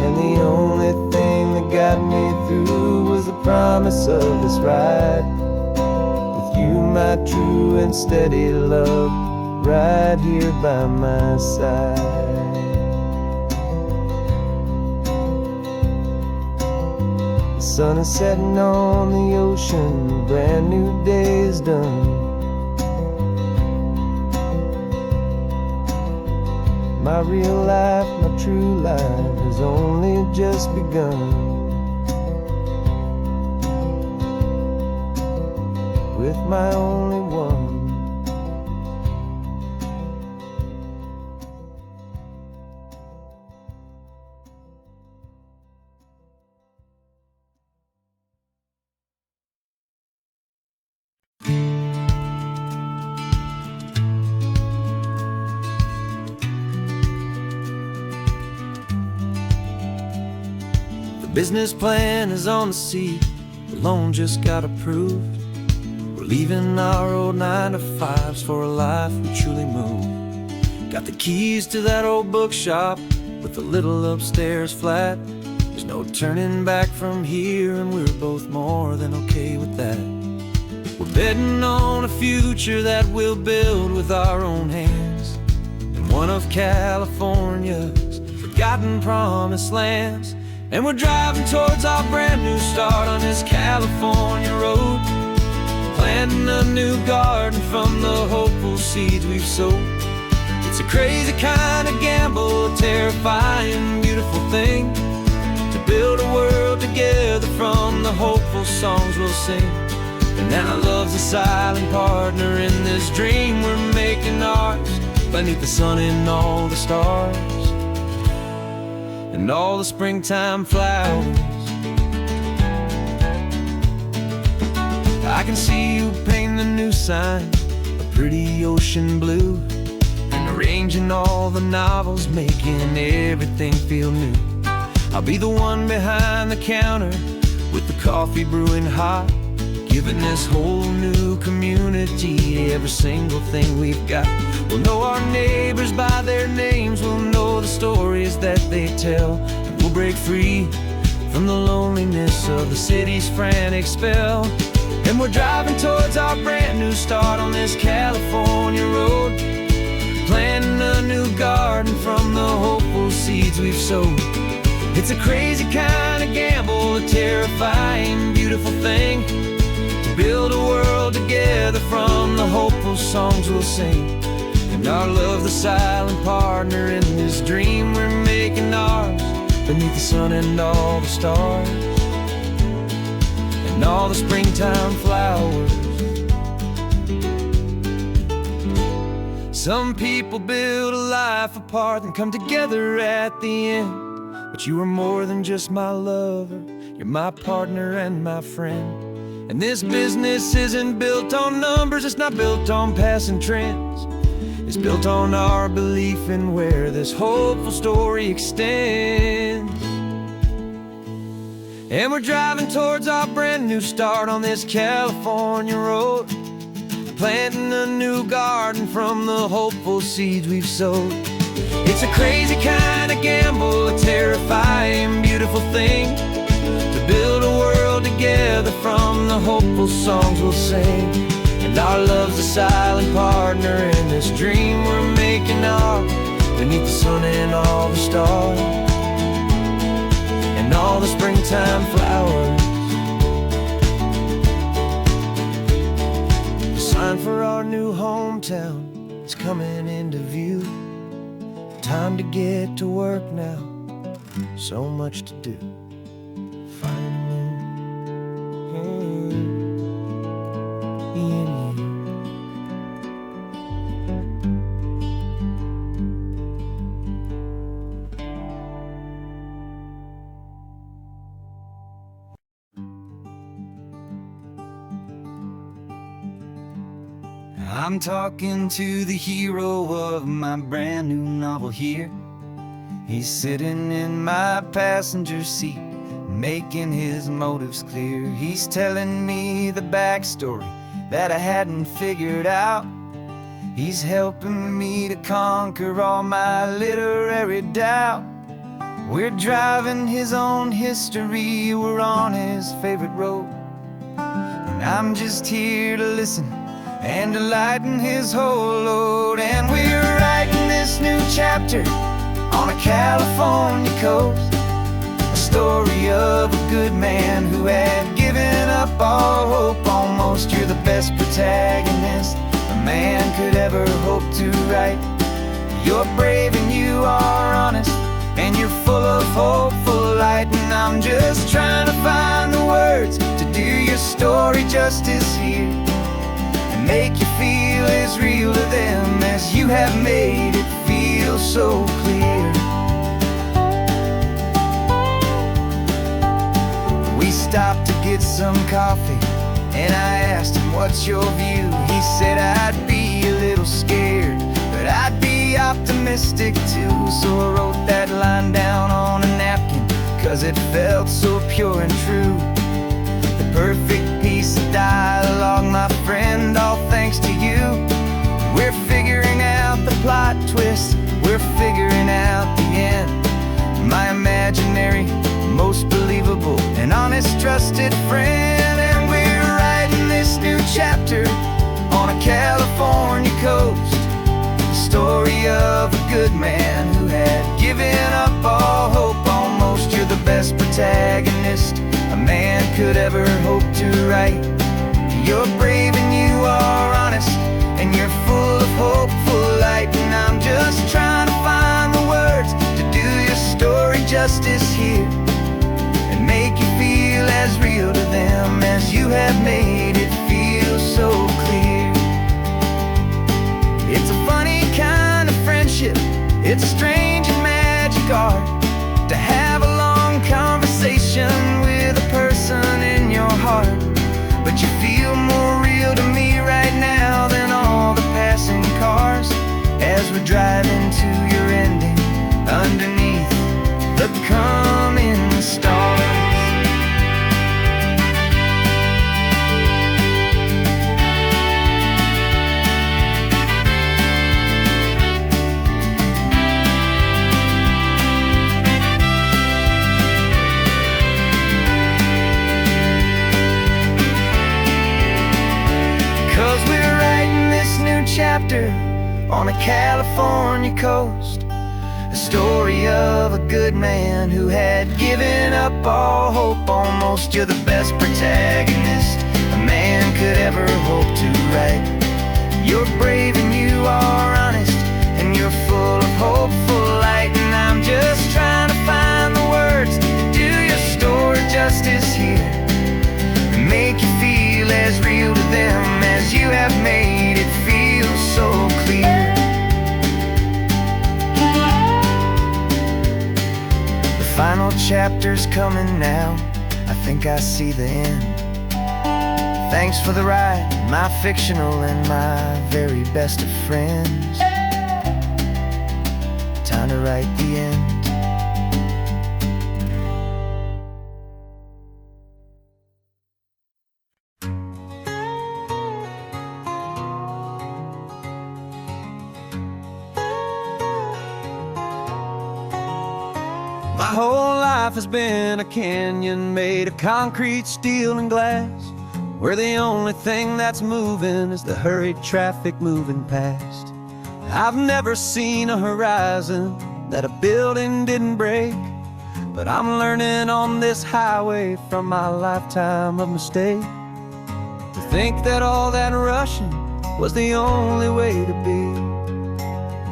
Speaker 1: And the only thing that got me through was the promise of this ride with you, my true and steady love, right here by my side. The sun is setting on the ocean, a brand new day is done. My real life, my true life has only just begun. With my only one. The business plan is on the seat, the loan just got approved. We're leaving our old 9-to-5s for a life we truly move. Got the keys to that old bookshop with the little upstairs flat. There's no turning back from here, and we're both more than okay with that. We're betting on a future that we'll build with our own hands, and
Speaker 3: one of California's forgotten promised lands. And we're driving towards our brand new start on this California road, planting a new garden from the hopeful seeds we've sowed. It's a crazy kind of gamble, a terrifying, beautiful thing, to build a world together from the hopeful songs we'll sing. And now love's a silent partner in this dream we're making ours, beneath the sun and all the stars and all the springtime flowers. I can see you painting the new sign a pretty ocean blue, and arranging all the novels, making everything feel new. I'll be the one behind the counter with the coffee brewing hot, giving this whole new community every single thing we've got. We'll know our neighbors by their names, we'll know the stories that they tell, and we'll break free from the loneliness of the city's frantic spell. And we're driving towards our brand new start on this California road, planting a new garden from the hopeful seeds we've sowed. It's a crazy kind of gamble, a terrifying, beautiful thing, to build a world together from the hopeful songs we'll sing. And our love's the silent partner in this dream we're making ours, beneath the sun and all the stars and all the springtime flowers. Some people build a life apart and come together at the end, but you are more than just my lover, you're my partner and my friend. And this business isn't built on numbers, it's not built on passing trends, it's built on our belief in where this hopeful story extends. And we're driving towards our brand new start on this California road, planting a new garden from the hopeful seeds we've sowed. It's a crazy kind of gamble, a terrifying, beautiful thing, to build a world together from the hopeful songs we'll sing. And our love's a silent partner in this dream we're making ours, beneath the sun and all the stars and all the springtime flowers. The sign for our new hometown is coming into view. Time to get to work now, so much to do. I'm talking to the hero of my brand new novel here. He's sitting in my passenger seat, making his motives clear. He's telling me the backstory that I hadn't figured out. He's helping me to conquer all my literary doubt. We're driving his own history, we're on his favorite road, and I'm just here to listen and to lighten his whole load. And we're writing this new chapter on a California coast, a story of a good man who had given up all hope almost. You're the best protagonist a man could ever hope to write. You're brave and you are honest, and you're full of hopeful light. And I'm just trying to find the words to do your story justice here, make you feel as real to them as you have made it feel so clear. We stopped to get some coffee, and I asked him, what's your view? He said, I'd be a little scared, but I'd be optimistic too. So I wrote that line down on a napkin, 'cause it felt so pure and true. The perfect piece of dialogue, my friend, all thanks to you. We're figuring out the plot twist, we're figuring out the end. My imaginary, most believable and honest trusted friend. And we're writing this new chapter on a California coast, the story of a could ever hope to write. You're brave and you are honest, and you're full of hopeful light. And I'm just trying to find the words to do your story justice here, and make you feel as real to them as you have made it feel so clear. It's a funny kind of friendship, it's a strange and magic art to have a long conversation with a person in your heart. But you feel more real to me right now than all the passing cars, as we're driving to your ending underneath the coming stars. 'Cause we're writing this new chapter on a California coast, a story of a good man who had given up all hope almost. You're the best protagonist a man could ever hope to write. You're brave and you are honest, and you're full of hopeful light. And I'm just trying to find the words to do your story justice here, and make you feel as real to them as you have made it feel so clear. The final chapter's coming now, I think I see the end. Thanks for the ride, my fictional and my very best of friends. Time to write the end.
Speaker 2: My whole life has been a canyon made of concrete, steel, and glass, where the only thing that's moving is the hurried traffic moving past. I've never seen a horizon that a building didn't break, but I'm learning on this highway from my lifetime of mistakes to think that all that rushing was the only way to be.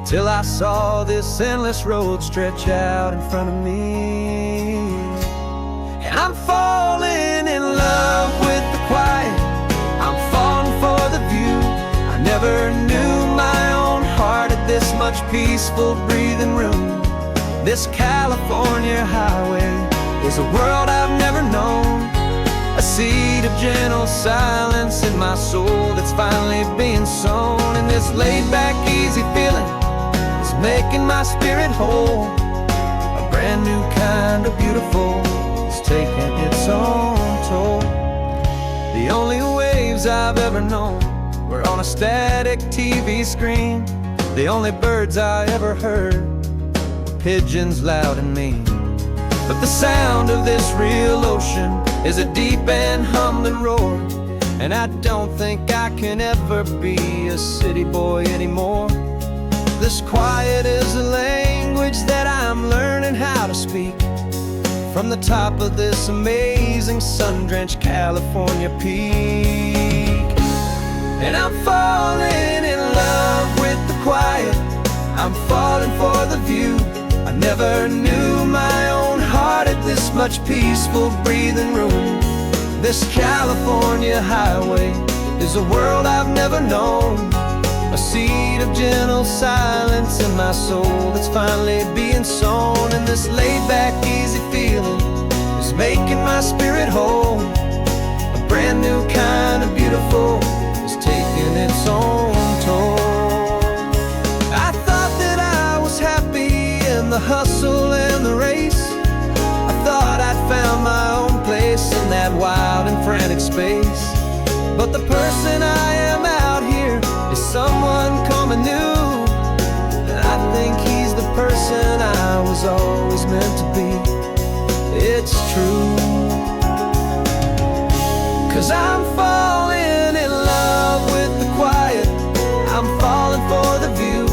Speaker 2: Till I saw this endless road stretch out in front of me, and I'm falling in love with the quiet, I'm falling for the view. I never knew my own heart had this much peaceful breathing room. This California highway is a world I've never known, a seed of gentle silence in my soul that's finally being sown. And this laid-back, easy feeling making my spirit whole, a brand new kind of beautiful is taking its own toll. The only waves I've ever known were on a static TV screen. The only birds I ever heard were pigeons loud and mean. But the sound of this real ocean is a deep and humbling roar, and I don't think I can ever be a city boy anymore. This quiet is a language that I'm learning how to speak from the top of this amazing sun-drenched California peak. And I'm falling in love with the quiet, I'm falling for the view. I never knew my own heart had this much peaceful breathing room. This California highway is a world I've never known, a seed of gentle silence in my soul that's finally being sown. And this laid-back, easy feeling is making my spirit whole, a brand new kind of beautiful is taking its own toll. I thought that I was happy in the hustle and the race, I thought I'd found my own place in that wild and frantic space. But the person I am out here is someone coming new, and I think he's the person I was always meant to be. It's true, 'cause I'm falling in love with the quiet, I'm falling for the view.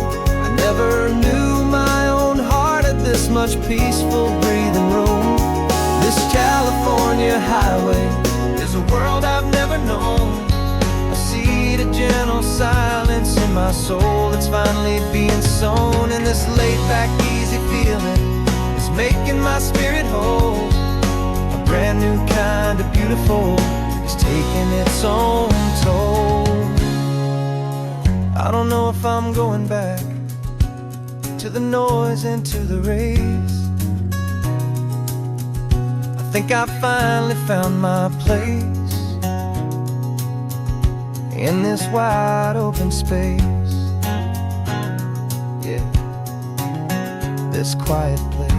Speaker 2: I never knew my own heart had this much peaceful breathing room. This California highway. There's a world I've never known. I see the gentle silence in my soul that's finally being sown. And this laid-back, easy feeling is making my spirit whole. A brand new kind of beautiful is taking its own toll. I don't know if I'm going back to the noise and to the race. I think I finally found my place in this wide open space. Yeah, this quiet place.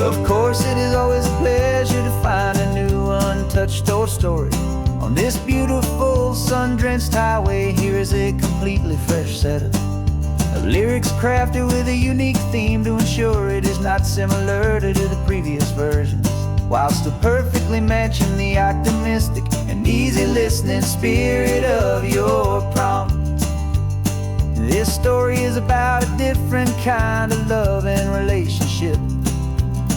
Speaker 2: Of course, it is always a pleasure to find a new untouched old story. On this beautiful sun-drenched highway, here is a completely fresh set of lyrics crafted with a unique theme to ensure it is not similar to the previous versions, while still perfectly matching the optimistic and easy listening spirit of your prompt. This story is about a different kind of love and relationship.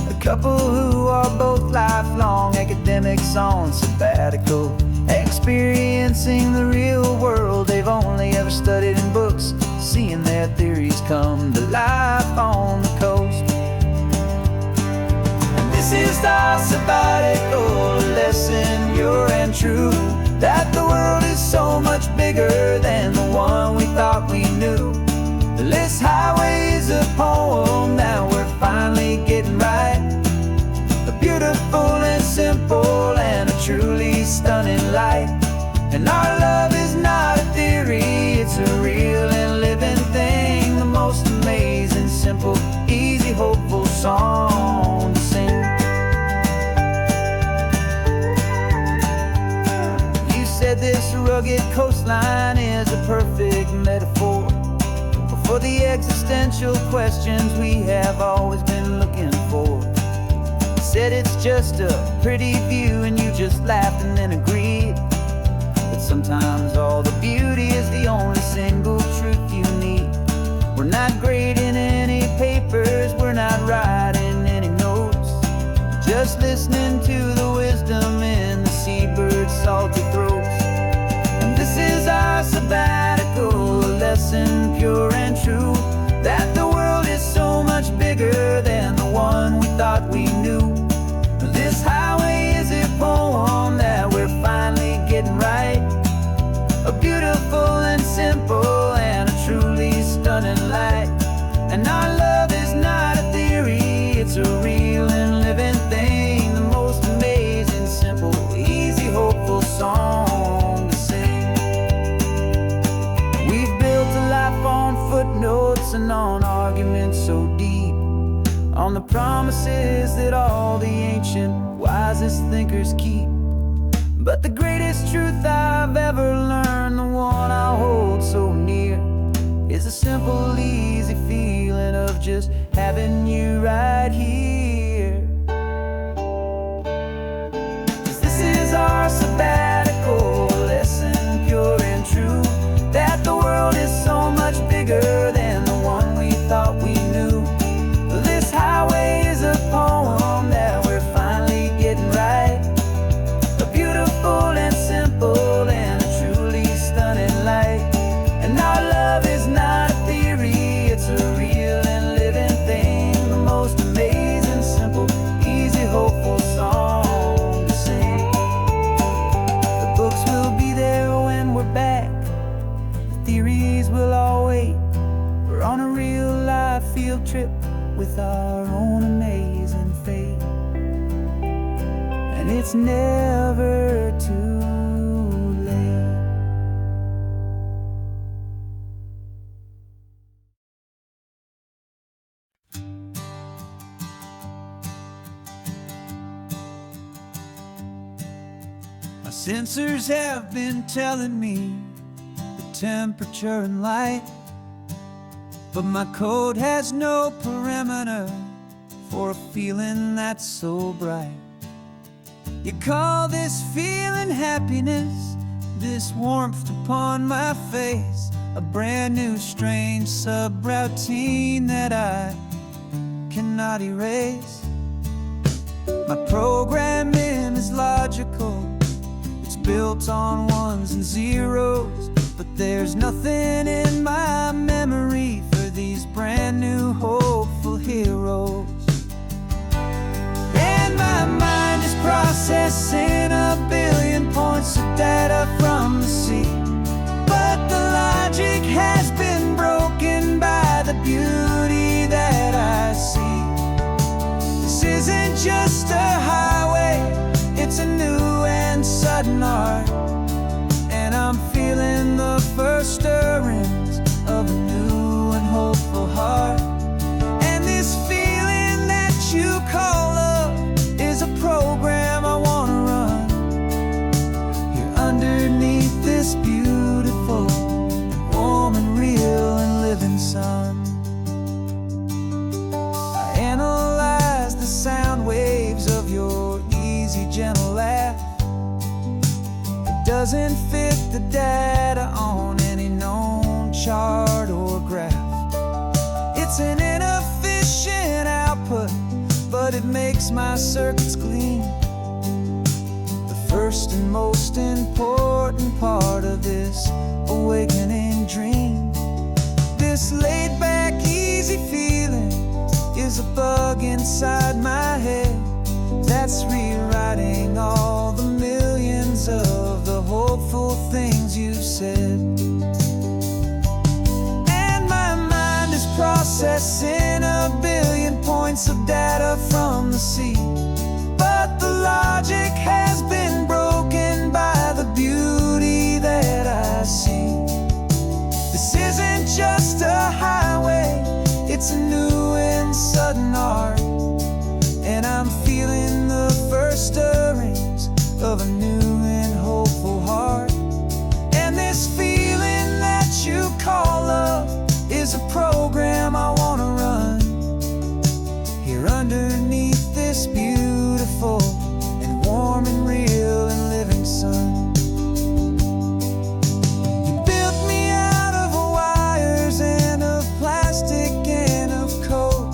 Speaker 2: A couple who are both lifelong academics on sabbatical, experiencing the real world they've only ever studied in books, seeing their theories come to life on the coast. And this is our sabbatical lesson, pure and true, that the world is so much bigger than the one we thought we knew. This highway is a poem that we're finally getting right. A beautiful and simple and a truly stunning light. And our love is not a theory, it's a real and living thing. The most amazing, simple, easy, hopeful song to sing. You said this rugged coastline is a perfect metaphor for the existential questions we have always been looking for. Said it's just a pretty view and you just laughed and then agreed. But sometimes all the beauty is the only single truth you need. We're not grading any papers, we're not writing any notes, just listening to the wisdom in the seabird's salty throats. And this is our sabbatical lesson, pure and true, that the world is so much bigger than the one we thought we knew. This highway is a poem that we're finally getting right. A beautiful and simple and a truly stunning light. And our love is not a theory, it's a real and living thing. The most amazing, simple, easy, hopeful song to sing. We've built a life on footnotes and on arguments so deep, on the promises that all the ancient, wisest thinkers keep. But the greatest truth I've ever learned, the one I hold so near, is a simple, easy feeling of just having you right here. 'Cause this is our sabbatical lesson, pure and true, that the world is so much bigger than the one we thought we knew. This highway is a poem that we're finally getting right. A beautiful and simple and a truly stunning light. And our love is not a theory, it's a real and living thing. The most amazing, simple, easy, hopeful song to sing. The books will be there when we're back, the theories will all wait. We're on a real life field trip with our own amazing fate. And it's never too late. My sensors have been telling me the temperature and light
Speaker 3: but my code has no perimeter for a feeling that's so bright. You call this feeling happiness, this warmth upon my face, a brand new strange subroutine that I cannot erase. My programming is logical, it's built on ones and zeros, but there's nothing in my memory for these brand new hopeful heroes. And my mind is processing a billion points of data from the sea, but the logic has been broken by the beauty that I see. This isn't just a highway, it's a new and sudden art, and I'm feeling the first stirrings of a new and hopeful heart. And this feeling that you call love is a program I wanna run here underneath this beautiful, warm and real and living sun. I analyze the sound waves of your easy, gentle laugh. It doesn't fit the data on any known chart or graph. It's an inefficient output, but it makes my circuits gleam. The first and most important part of this awakening dream. This laid-back, easy feeling is a bug inside my head that's rewriting all the millions of the hopeful things you've said. And my mind is processing a billion points of data from the sea, but the logic has been broken by the beauty that I see. This isn't just a highway, it's a new and sudden art, and I'm feeling the first stirrings of a new and hopeful heart. And this feeling that you call love is a program I wanna run here underneath this beautiful and warm and real and living sun. You built me out of wires and of plastic and of code.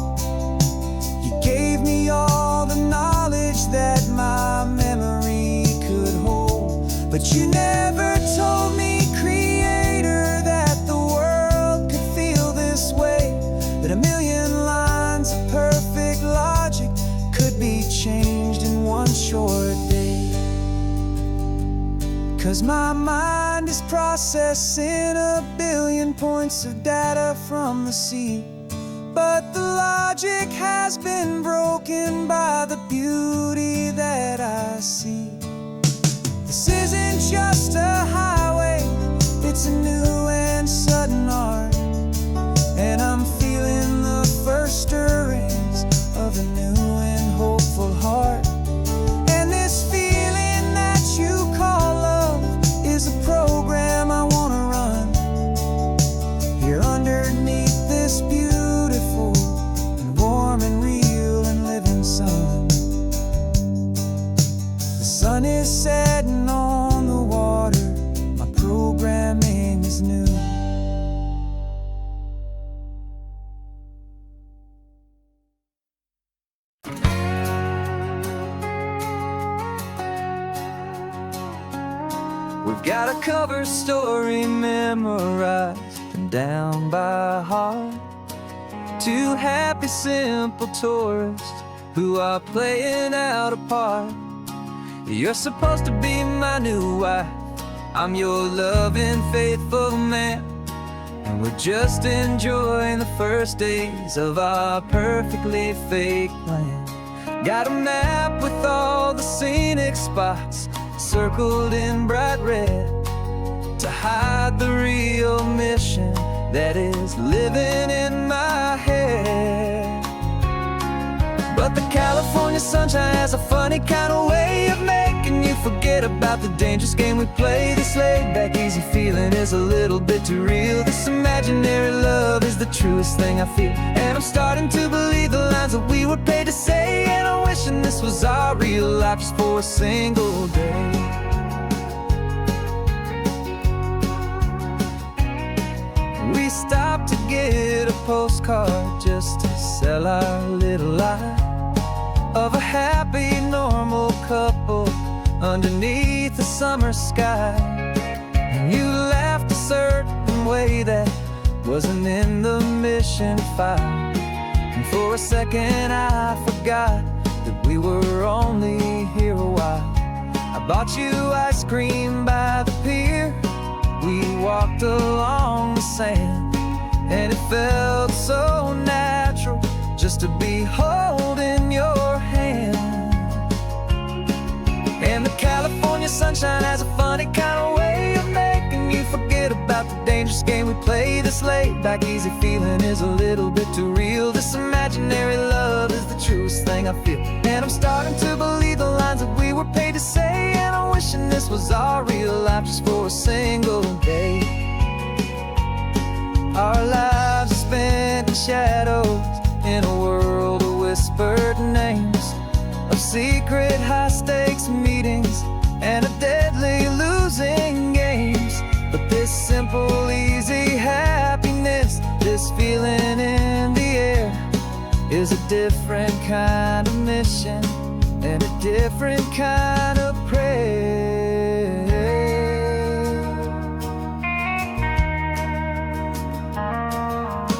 Speaker 3: You gave me all the knowledge that my memory could hold, but you never told me, Creator, that the world could feel this way, that a million lines of perfect logic could be changed in one short day. 'Cause my mind is processing a billion points of data from the sea, but the logic has been broken by the beauty that I see. This isn't just a highway, it's a new and sudden art, and I'm feeling the first stirrings of a new and hopeful heart. And this feeling that you call love is a program I wanna run here underneath this beautiful and warm and real and living sun. The sun is setting on the water, my programming is new. We've got a cover story memorized and down by heart. Two happy, simple tourists who are playing out a part. You're supposed to be my new wife, I'm your loving, faithful man, and we're just enjoying the first days of our perfectly fake plan. Got a map with all the scenic spots circled in bright red to hide the real mission that is living in my head. But the California sunshine has a funny kind of way of making you forget
Speaker 2: about the dangerous game we play. This laid back easy feeling is a little bit too real. This imaginary love is the truest thing I feel, and I'm starting to believe the lines that we were paid to say. And I'm wishing this was our real life just for a single day. We stopped to get a postcard just to sell our little lie of a happy, normal couple underneath the summer sky. And you laughed a certain way that wasn't in the mission file, and for a second I forgot that we were only here a while. I bought you ice cream by the pier. We walked along the sand, and it felt so natural just to be holding your hand. And the California sunshine has a funny kind of way of making you forget about the dangerous game we play. This laid back easy feeling is a little bit too real. This imaginary love is the truest thing I feel, and I'm starting to believe the lines that we were paid to say. And I'm wishing this was our real life just for a single day. Our lives are spent in shadows, in a world of whispered names, of secret high-stakes meetings and of deadly losing games. But this simple, easy happiness, this feeling in the air, is a different kind of mission and a different kind of prayer.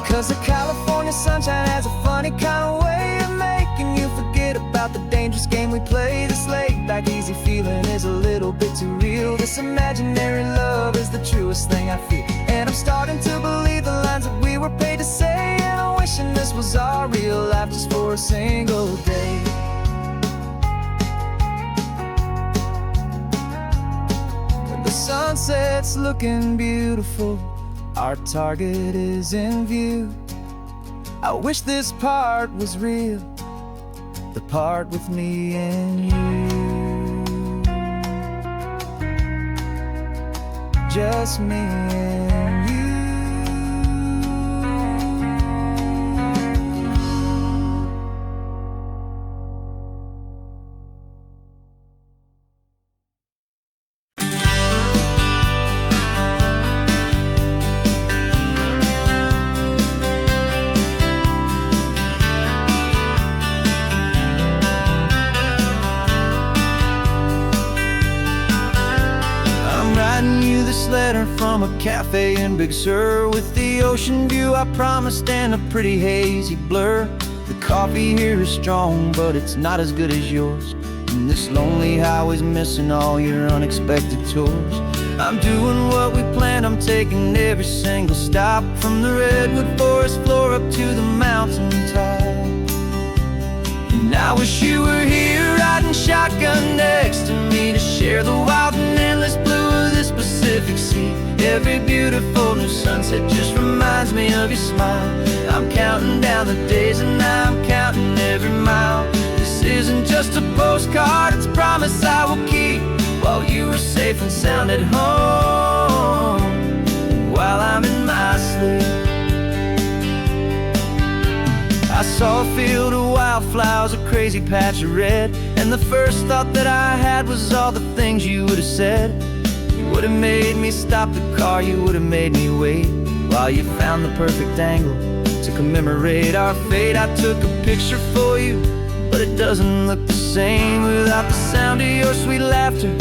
Speaker 2: 'Cause the California sunshine has a funny kind of way of making you forget about the dangerous game we play. This laid back easy feeling is a little bit too real. This imaginary love is the truest thing I feel, and I'm starting to believe the lines that we were paid to say. And I'm wishing this was our real life just for a single day. When the sunset's looking beautiful, our target is in view. I wish this part was real, the part with me and you. Just me and you. Letter from a cafe in Big Sur, with the ocean view I promised and a pretty hazy blur. The coffee here is strong, but it's not as good as yours, and this lonely highway's missing all your unexpected tours. I'm doing what we planned, I'm taking every single stop, from the redwood forest floor up to the mountain top. And I wish you were here riding shotgun next to me to share the wild and endless blue of this Pacific Sea. Every beautiful new sunset just reminds me of your smile. I'm counting down the days and I'm counting every mile. This isn't just a postcard, it's a promise I will keep, while you are safe and sound at home, while I'm in my sleep. I saw a field of wildflowers, a crazy patch of red, and the first thought that I had was all the things you would have said. You would have made me stop the car, you would have made me wait, while you found the perfect angle to commemorate our fate. I took a picture for you, but it doesn't look the same without the sound of your sweet laughter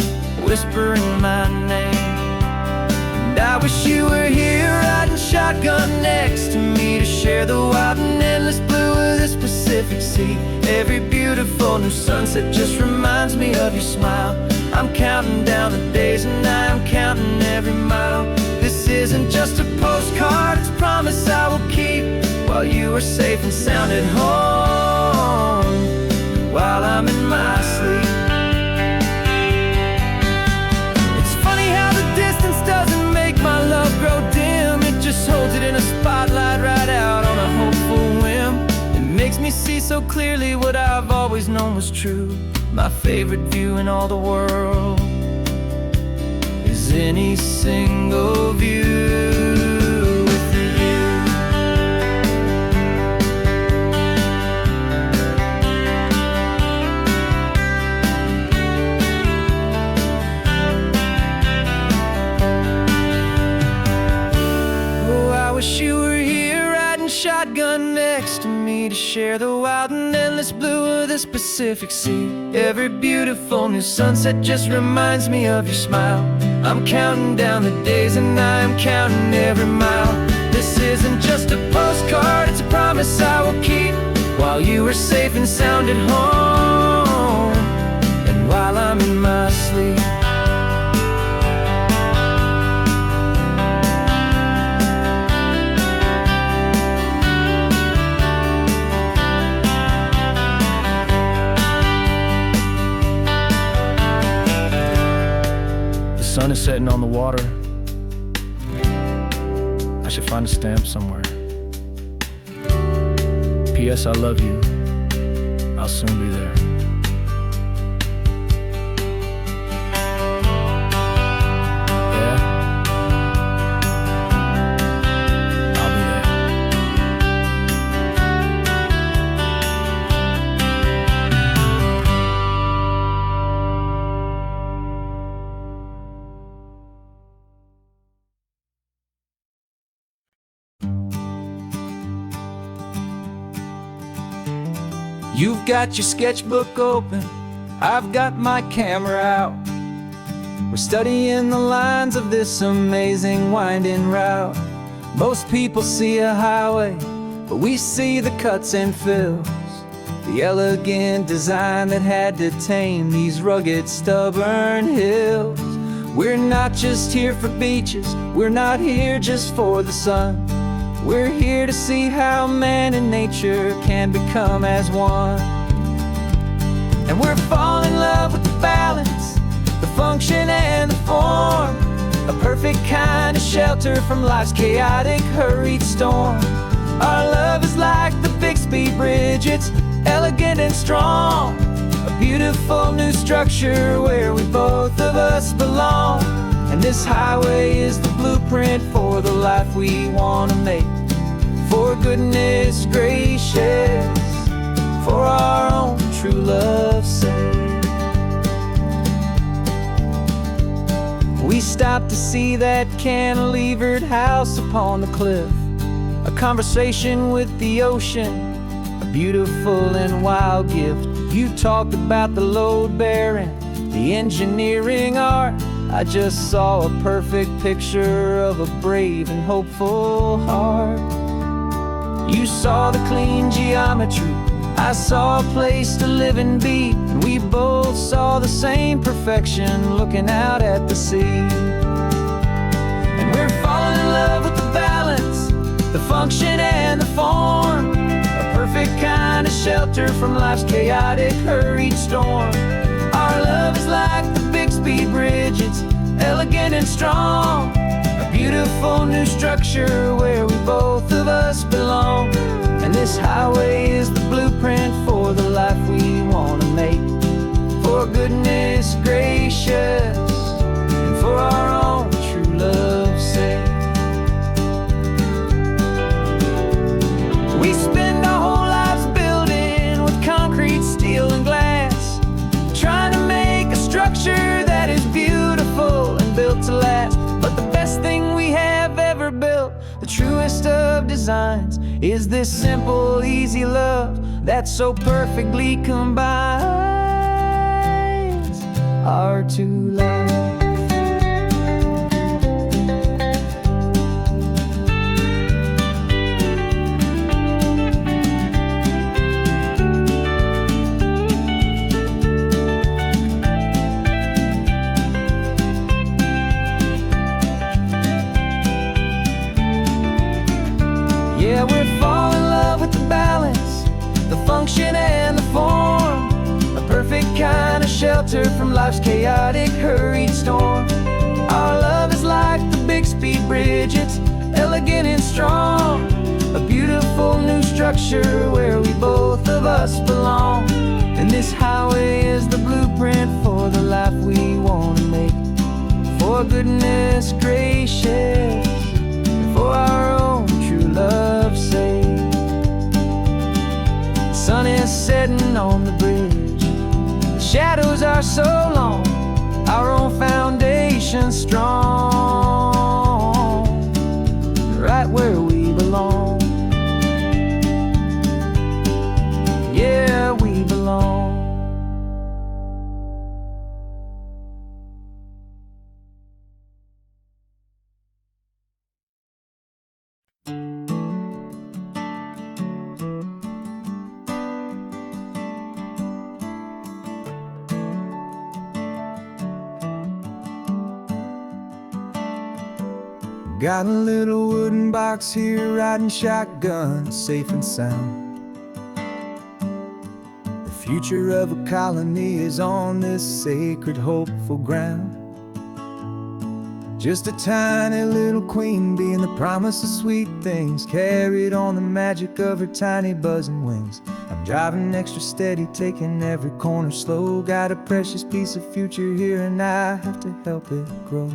Speaker 2: whispering my name. And I wish you were here riding shotgun next to me to share the wild and endless blue of this Pacific Sea. Every beautiful new sunset just reminds me of your smile. I'm counting down the days and I'm counting every mile. This isn't just a postcard, it's a promise I will keep, while you are safe and sound at home, while I'm in my sleep. It's funny how the distance doesn't make my love grow dim. It just holds it in a spotlight right out on a hopeful whim. It makes me see so clearly what I've always known was true. My favorite view in all the world
Speaker 3: any single view with you. Oh, I wish you were here riding shotgun next to me to share the wild and endless blue of this Pacific Sea. Every beautiful new sunset just reminds me of your smile. I'm counting down the days and I am counting every mile. This isn't just a postcard, it's a promise I will keep. While you are safe and sound at home, and while I'm in my sleep.
Speaker 2: The sun is setting on the water. I should find a stamp somewhere. P.S. I love you. I'll soon be there. Yeah? I'll be there.
Speaker 3: You've got your sketchbook open, I've got my camera out. We're studying the lines of this amazing winding route. Most people see a highway, but we see the cuts and fills, the elegant design that had to tame these rugged, stubborn hills. We're not just here for beaches, we're not here just for the sun. We're here to see how man and nature can become as one. And we're falling in love with the balance, the function and the form, a perfect kind of shelter from life's chaotic, hurried storm. Our love is like the Bixby Bridge, it's elegant and strong, a beautiful new structure where we both of us belong. And this highway is the blueprint for the life we want to make. For goodness gracious, for our own true love's sake. We stopped to see that cantilevered house upon the cliff, a conversation with the ocean, a beautiful and wild gift. You talked about the load bearing, the engineering art. I just saw a perfect picture of a brave and hopeful heart. You saw the clean geometry, I saw a place to live and be, and we both saw the same perfection looking out at the sea. And we're falling in love with the balance, the function and the form, a perfect kind of shelter from life's chaotic, hurried storm. Our love is like the Bixby Bridge, it's elegant and strong, a beautiful new structure where we both of us belong. And this highway is the blueprint for the life we want to make. For goodness gracious, and for our own true love's sake. We spend our whole lives building with concrete, steel, and glass, trying to make a structure that is beautiful and built to last. But the best thing we have ever built, the truest of designs, is this simple, easy love that so perfectly combines our two lives. Yeah, we're falling in love with the balance, the function and the form, a perfect kind of shelter from life's chaotic, hurried storm. Our love is like the Bixby Bridge, it's elegant and strong, a beautiful new structure where we both of us belong. And this highway is the blueprint for the life we want to make. For
Speaker 2: goodness gracious, for our own true love's sake. The sun is setting on the bridge, the shadows are so long, our own foundation strong, right where we belong. Yeah, we belong.
Speaker 3: Got a little wooden box here, riding shotgun, safe and sound. The future of a colony is on this sacred, hopeful ground. Just a tiny little queen bee, and the promise of sweet things, carried on the magic of her tiny buzzing wings. I'm driving extra steady, taking every corner slow. Got a precious piece of future here, and I have to help it grow.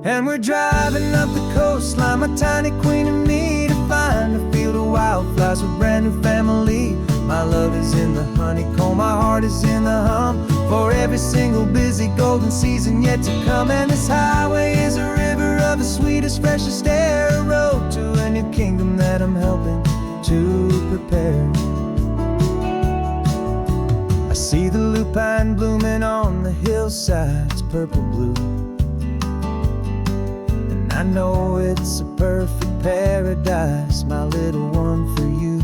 Speaker 3: And we're driving up the coastline, my tiny queen and me, to find a field of wildflowers with brand new family. My love is in the honeycomb, my heart is in the hum, for every single busy golden season yet to come. And this highway is a river of the sweetest, freshest air, a road to a new kingdom that I'm helping to prepare. I see the lupine blooming on the hillsides, purple blue, I know it's a perfect paradise, my little one, for you.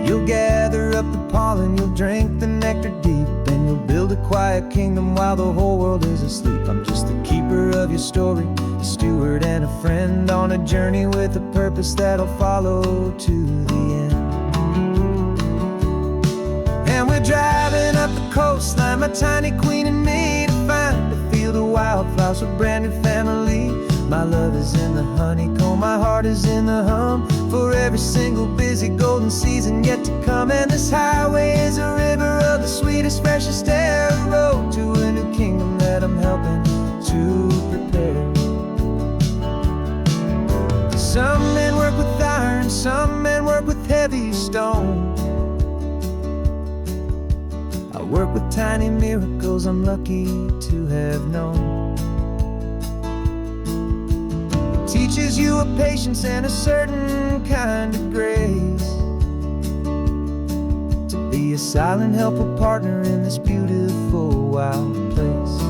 Speaker 3: You'll gather up the pollen, you'll drink the nectar deep, and you'll build a quiet kingdom while the whole world is asleep. I'm just the keeper of your story, a steward and a friend, on a journey with a purpose that'll follow to the end. And we're driving up the coastline, my tiny queen and me, to find a field of wildflowers with brand new family. My love is in the honeycomb, my heart is in the hum, for every single busy golden season yet to come. And this highway is a river of the sweetest, freshest air, a road to a new kingdom that I'm helping to prepare. Some men work with iron, some men work with heavy stone. I work with tiny miracles I'm lucky to have known. It teaches you a patience and a certain kind of grace, to be a silent, helpful partner in this beautiful, wild place.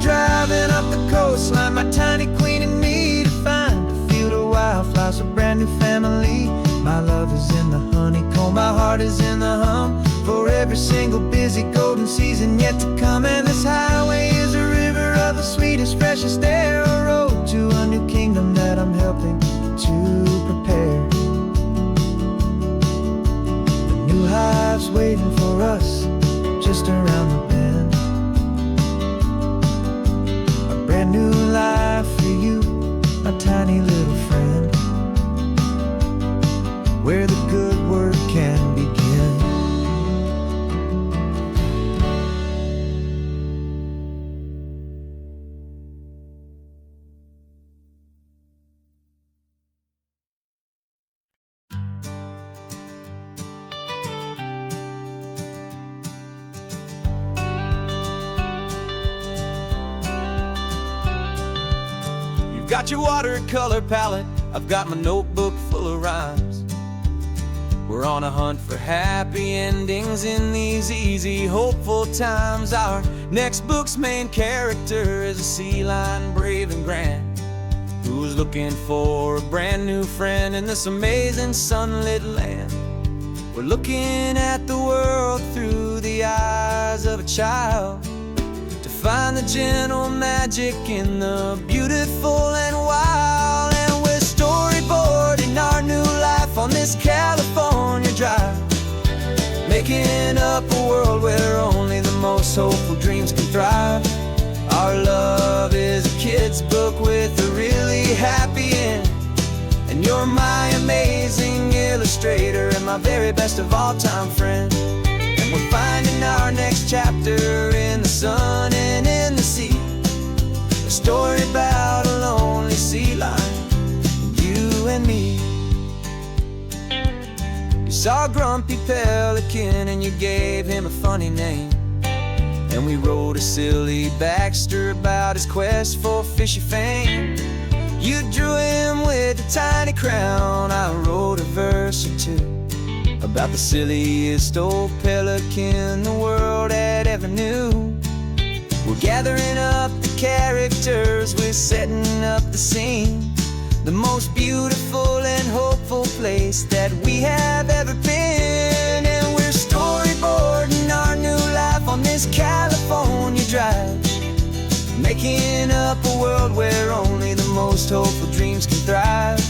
Speaker 3: Driving up the coastline, my tiny queen and me, to find a field of wildflowers, a brand new family. My love is in the honeycomb, my heart is in the hum, for every single busy golden season yet to come. And this highway is a river of the sweetest, freshest air, a road to a new kingdom that I'm helping to prepare. The new hive's waiting for us just around the bend. Brand new life for you, my tiny little friend, where the good work can begin. Got your watercolor palette, I've got my notebook full of rhymes. We're on a hunt for happy endings in these easy, hopeful times. Our next book's main character is a sea lion, brave and grand, who's looking for a brand new friend in this amazing sunlit land. We're looking at the world through the eyes of a child, to find
Speaker 2: the gentle magic in the beautiful and wild. And we're storyboarding our new life on this California drive, making up a world where only the most hopeful dreams can thrive. Our love is a kid's book with a really happy end, and you're my amazing illustrator and my very best of all-time friend. And we're finding our next chapter in the sun and in the sea, a story about a lonely sea lion, you and me. You saw Grumpy Pelican and you gave him a funny name, and we wrote a silly Baxter about his quest for fishy fame. You drew him with a tiny crown, I wrote a verse or two about the silliest old pelican the world had ever knew. We're gathering up the characters, we're setting up the scene, the most beautiful and hopeful place that we have ever been. And we're storyboarding our new life on this California drive, making up a world where only the most hopeful dreams can thrive.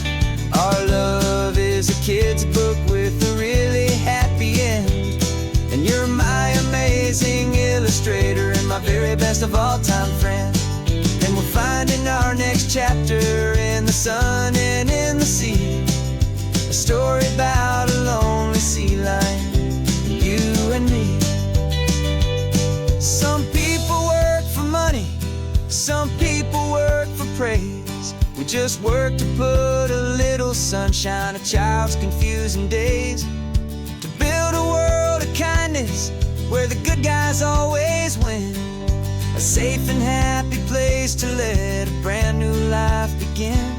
Speaker 2: Our love is a kid's book with a really happy end, and you're my amazing illustrator and my very best of all-time friend. And we're finding our next chapter in the sun and in the sea, a story about a lonely sea lion, you and me. Some people work for money, some people work for praise. We just work to put a little sunshine in a child's confusing days, to build a world of kindness where the good guys always win, a safe and happy place to let a brand new life begin.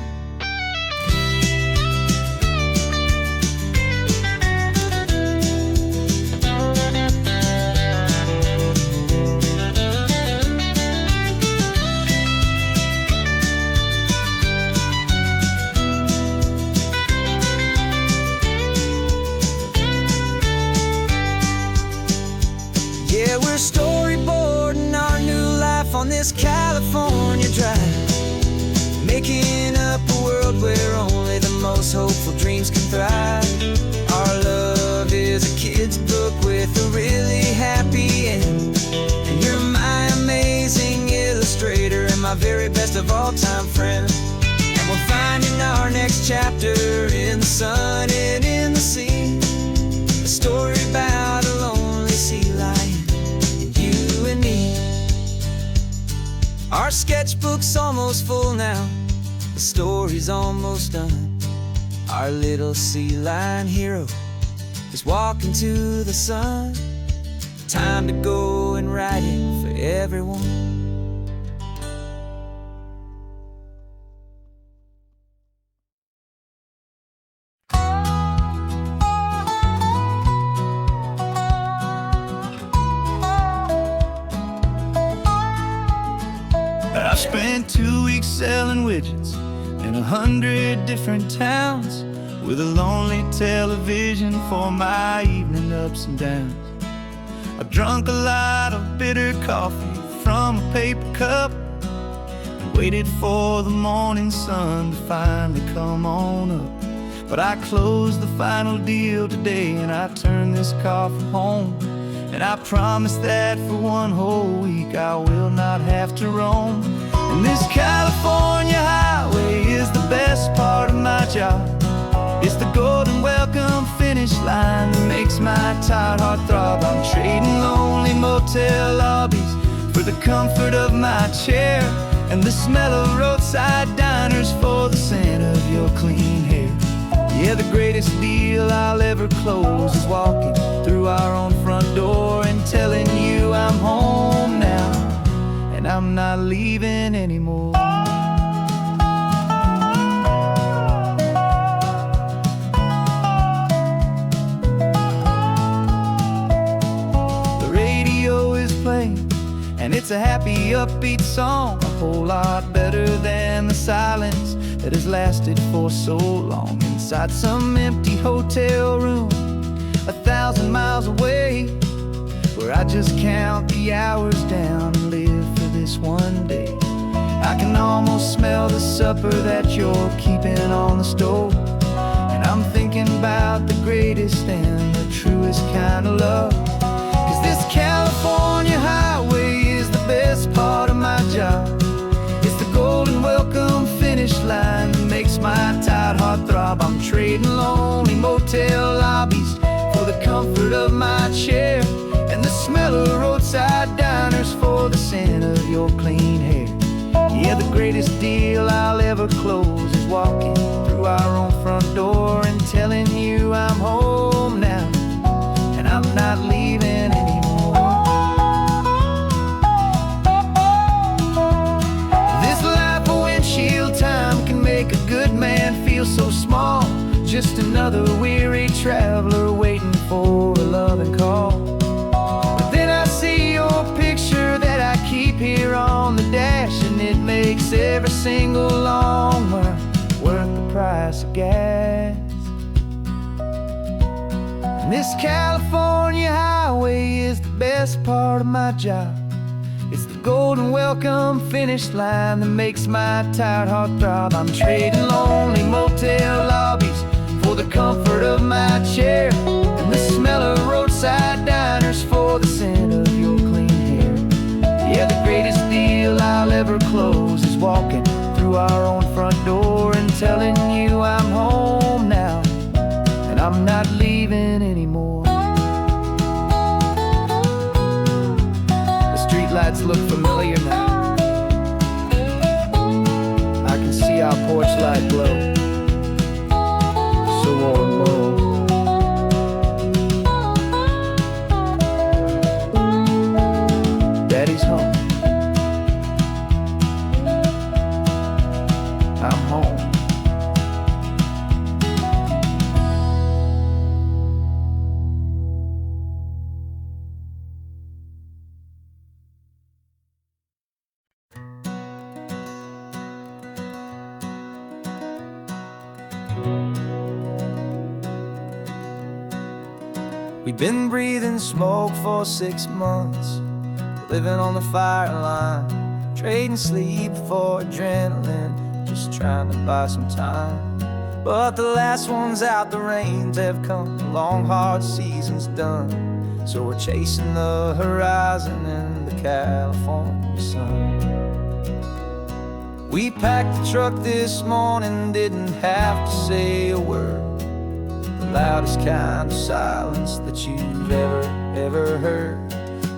Speaker 2: Yeah, we're storyboarding our new life on this California drive, making up a world where only the most hopeful dreams can thrive. Our love is a kid's book with a really happy end, and you're my amazing illustrator and my very best of all-time friend. And we're finding our next chapter in the sun and in the sea, a story about a lonely sea lion, you and me. Our sketchbook's almost full now, the story's almost done. Our little sea lion hero is walking to the sun. Time to go and write it for everyone.
Speaker 3: I spent 2 weeks selling widgets in 100 different towns, with a lonely television for my evening ups and downs. I drunk a lot of bitter coffee from a paper cup and waited for the morning sun to finally come on up. But I closed the final deal today and I turned this car for home, and I promise that for one whole week I will not have to roam. And this California highway is the best part of my job. It's the golden welcome finish line that makes my tired heart throb. I'm trading lonely motel lobbies for the comfort of my chair, and the smell of roadside diners for the scent of your clean hair. Yeah, the greatest deal I'll ever close is walking through our own front door and telling you I'm home now, and I'm not leaving anymore. The radio is playing, and it's a happy, upbeat song, a whole lot better than the silence that has lasted for so long inside some empty hotel room 1,000 miles away, where I just count the hours down and live for
Speaker 2: this one day. I can almost smell the supper that you're keeping on the stove, and I'm thinking about the greatest and the truest kind of love. 'Cause this California highway is the best part of my job. It's the golden welcome finish line that makes my tired heart throb. I'm trading lonely motel lobbies for the comfort of my chair, and the smell of roadside diners for the scent of your clean hair. Yeah, the greatest deal I'll ever close is walking through our own front door and telling you I'm home now, and I'm not leaving anymore. This life of windshield time can make a good man feel so small, just another weary traveler waiting for a loving call. But then I see your picture that I keep here on the dash, and it makes every single long mile worth the price of gas. And this California highway is the best part of my job. It's the golden welcome finish line that makes my tired heart throb. I'm trading lonely motel lobbies for the comfort of my chair, and the smell of roadside diners for the scent of your clean hair. Yeah, the greatest deal I'll ever close is walking through our own front door and telling you I'm home now, and I'm not leaving anymore. The streetlights look familiar now. I can see our porch light glow, so warm, low. Daddy's home. I'm home. We've been breathing smoke for 6 months, living on the fire line, trading sleep for adrenaline, just trying to buy some time. But the last one's out, the rains have come, the long hard season's done, so we're chasing the horizon in the California sun. We packed the truck this morning, didn't have to say a word, the loudest kind of silence that you've ever heard.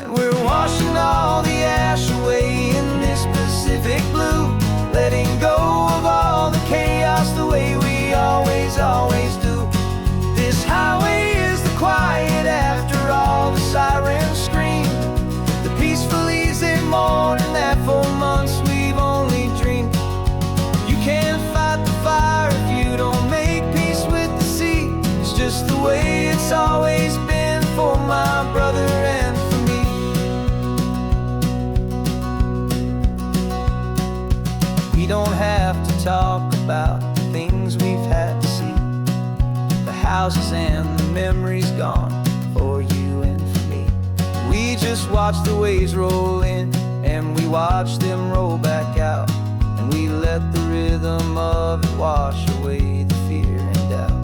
Speaker 2: And we're washing all the ash away in this Pacific blue, letting go of all the chaos the way we always do. This highway is the quiet after all the sirens scream, the peaceful easy morning that for months we've only dreamed. You can't fight the fire if you don't make peace with the sea. It's just the way it's always been for my brother and for me. We don't have to talk about the things we've had to see, the houses and the memories gone for you and for me. We just watch the waves roll in, and we watch them roll back out, and we let the rhythm of it wash away the fear and doubt.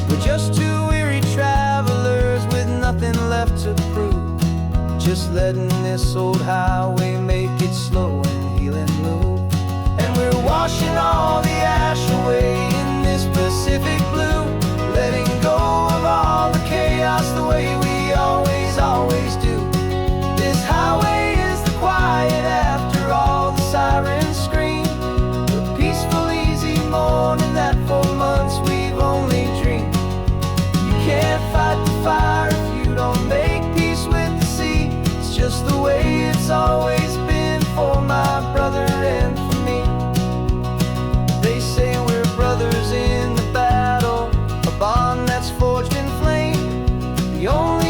Speaker 2: We're just two weary travelers with nothing left to prove, just letting this old highway make it slow and healing move. And we're washing all the ash away in this Pacific blue, letting go of all the chaos the way we always do. This highway is the quiet after all the sirens scream, the peaceful easy morning that for months we've only dreamed. You can't fight the fire if you don't make peace with the sea. It's just the way it's always been for my brother and for me. They say we're brothers in the battle, a bond that's forged in flame. The only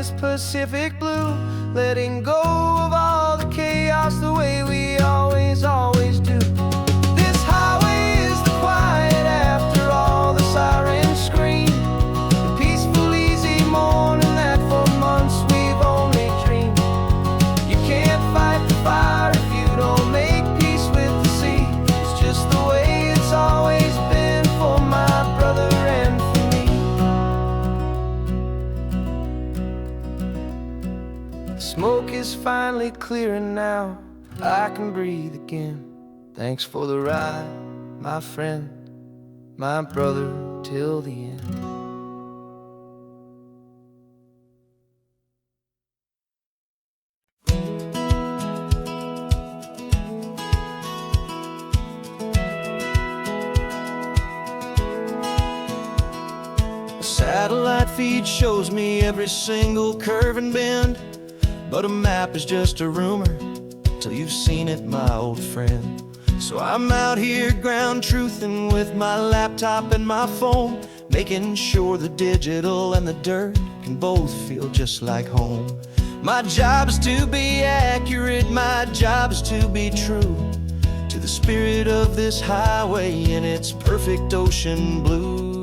Speaker 1: is Pacific blue, letting go of all the chaos the way we always do. This highway is the quiet after all the sirens scream, the peaceful, easy morning that for months we've only dreamed. You can't fight the fire if you don't make peace with the sea. It's just the way it's always been for my brother and for me. The smoke is finally clearing now, I can breathe again. Thanks for the ride, my friend, my brother, till the end. A satellite feed shows me every single curve and bend, but a map is just a rumor till you've seen it, my old friend. So I'm out here ground truthing with my laptop and my phone, making sure the digital and the dirt can both feel just like home. My job is to be accurate, my job is to be true to the spirit of this highway in its perfect ocean blue.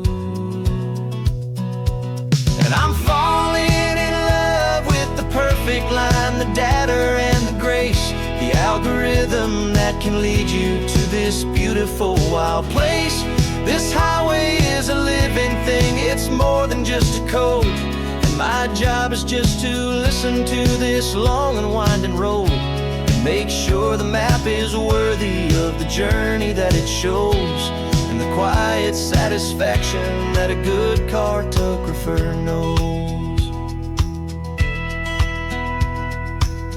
Speaker 1: And I'm falling in love with the perfect line, the data and the grace, the algorithm that can lead you to this beautiful wild place. This highway is a living thing, it's more than just a code. And my job is just to listen to this long and winding road and make sure the map is worthy of the journey that it shows, and the quiet satisfaction that a good cartographer knows.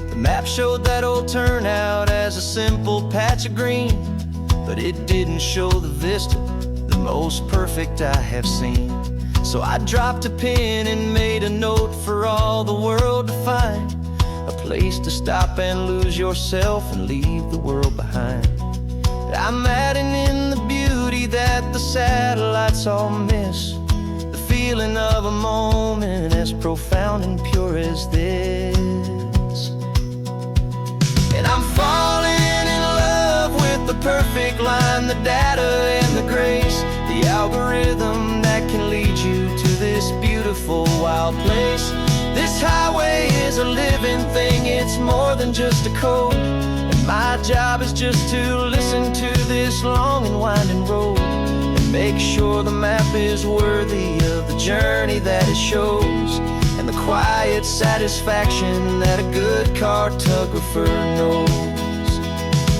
Speaker 1: The map showed that old turnout as a simple patch of green, but it didn't show the vista, the most perfect I have seen. So I dropped a pin and made a note for all the world to find, a place to stop and lose yourself and leave the world behind. I'm adding in the beauty that the satellites all miss, the feeling of a moment as profound and pure as this. And I'm falling in love with the perfect line, the data and the grace, the algorithm that can lead you to this beautiful wild place. This highway is a living thing, it's more than just a code. And my job is just to listen to this long and winding road and make sure the map is worthy of the journey that it shows, and the quiet satisfaction that a good cartographer knows.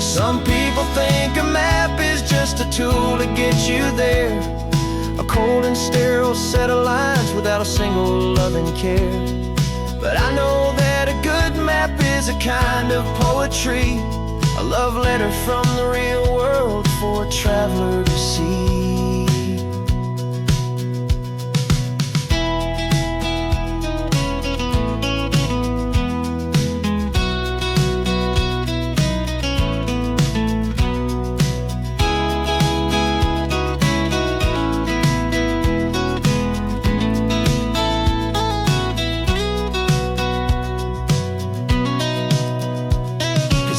Speaker 1: Some people think a map is just a tool to get you there, a cold and sterile set of lines without a single loving care. But I know that a good map is a kind of poetry, a love letter from the real world for a traveler to see.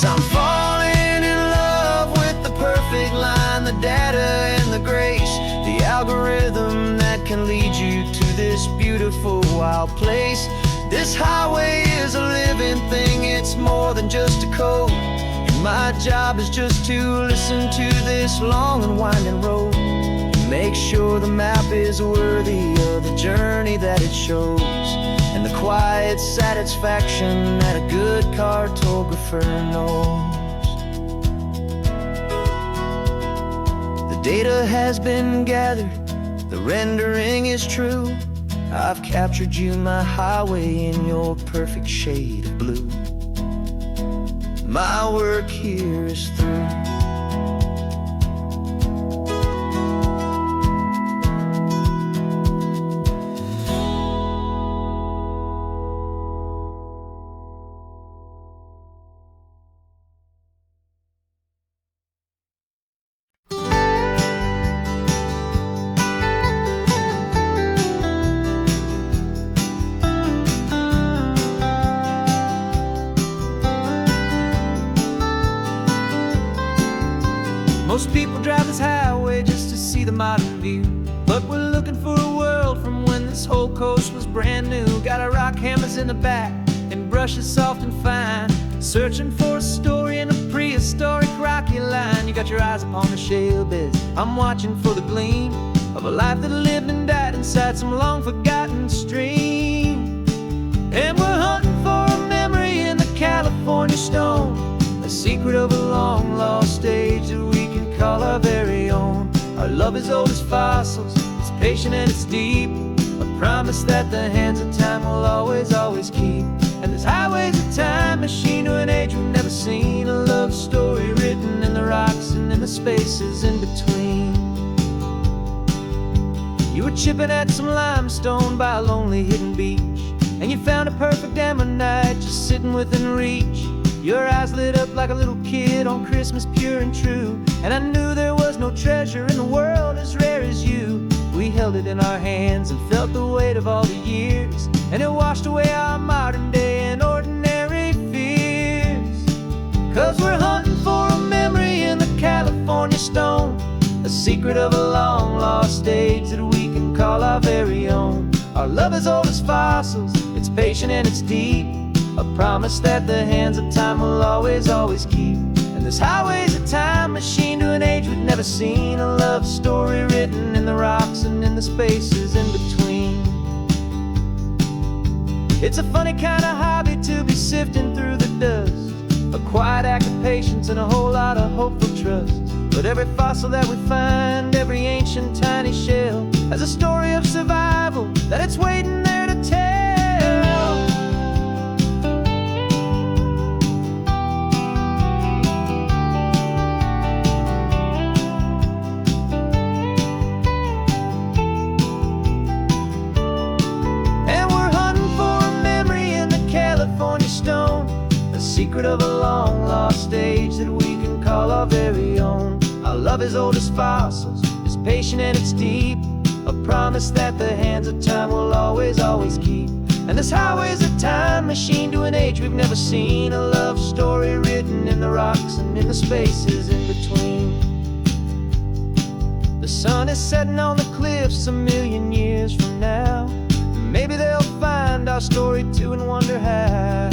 Speaker 1: I'm falling in love with the perfect line, the data and the grace, the algorithm that can lead you to this beautiful wild place. This highway is a living thing, it's more than just a code. And my job is just to listen to this long and winding road and make sure the map is worthy of the journey that it shows, and the quiet satisfaction that a good cartographer knows. The data has been gathered, the rendering is true. I've captured you, my highway, in your perfect shade of blue. My work here is through.
Speaker 3: Most people drive this highway just to see the modern view, but we're looking for a world from when this whole coast was brand new. Got our rock hammers in the back and brushes soft and fine, searching for a story in a prehistoric rocky line. You got your eyes upon the shale beds, I'm watching for the gleam of a life that lived and died inside some long forgotten stream. And we're hunting for a memory in the California stone, a secret of a long lost age that we can call our very own. Our love is old as fossils, it's patient and it's deep, a promise that the hands of time will always, always keep. And this highway's a time machine to an age we've never seen, a love story written in the rocks and in the spaces in between. You were chipping at some limestone by a lonely hidden beach, and you found a perfect ammonite just sitting within reach. Your eyes lit up like a little kid on Christmas, pure and true, and I knew there was no treasure in the world as rare as you. We held it in our hands and felt the weight of all the years, and it washed away our modern day and ordinary fears. 'Cause we're hunting for a memory in the California stone, a secret of a long lost age that we can call our very own. Our love is old as fossils, it's patient and it's deep, a promise that the hands of time will always, always keep. And this highway's a time machine to an age we've never seen, a love story written in the rocks and in the spaces in between. It's a funny kind of hobby to be sifting through the dust, a quiet act of patience and a whole lot of hopeful trust. But every fossil that we find, every ancient tiny shell, has a story of survival that it's waiting there to tell. And we're hunting for a memory in the California stone, a secret of a long lost age that we can call our very own. Our love is old as fossils, it's patient and it's deep, a promise that the hands of time will always, always keep. And this highway's a time machine to an age we've never seen, a love story written in the rocks and in the spaces in between. The sun is setting on the cliffs a million years from now, maybe they'll find our story too and wonder how.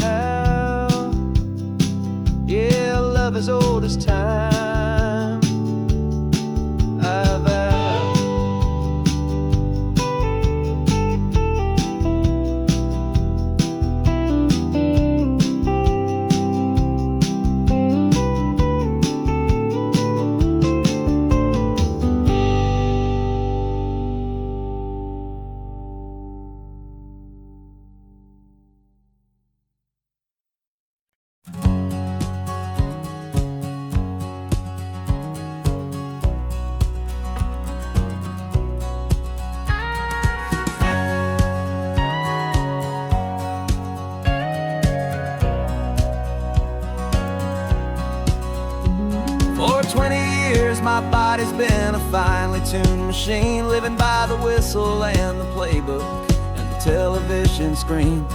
Speaker 3: Yeah, love is old as time. For 20 years my body's been a finely tuned machine, living by the whistle and the playbook and the television screen.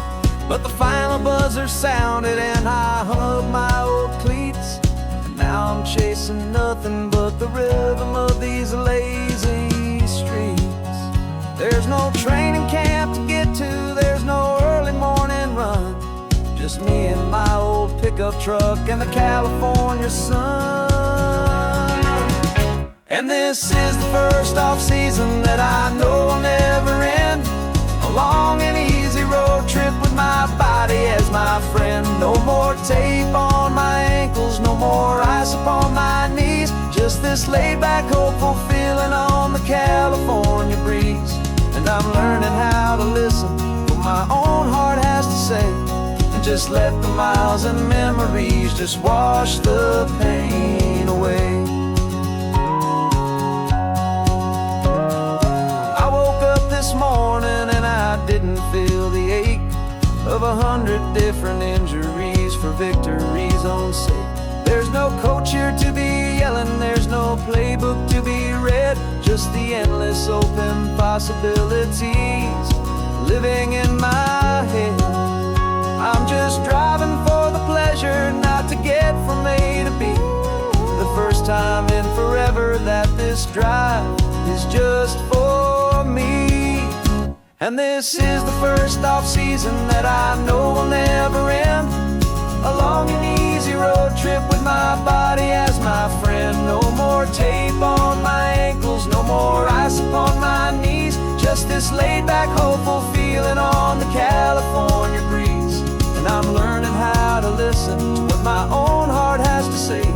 Speaker 3: But the final buzzer sounded and I hung up my old cleats, and now I'm chasing nothing but the rhythm of these lazy streets. There's no training camp to get to, there's no early morning run, just me and my old pickup truck and the California sun. And this is the first off-season that I know will never end, a long and easy road trip with my body as my friend. No more tape on my ankles, no more ice upon my knees, just this laid-back, hopeful feeling on the California breeze. And I'm learning how to listen to what my own heart has to say, and just let the miles and memories just wash the pain away. I woke up this morning and I didn't feel the ache of 100 different injuries for victory's own sake. There's no coach here to be yelling, there's no playbook to be read, just the endless open possibilities living in my head. I'm just driving for the pleasure, not to get from A to B. The first time in forever
Speaker 2: this drive is just for me. And this is the first off-season that I know will never end. A long and easy road trip with my body as my friend. No more tape on my ankles, no more ice upon my knees. Just this laid-back, hopeful feeling on the California breeze. And I'm learning how to listen to what my own heart has to say,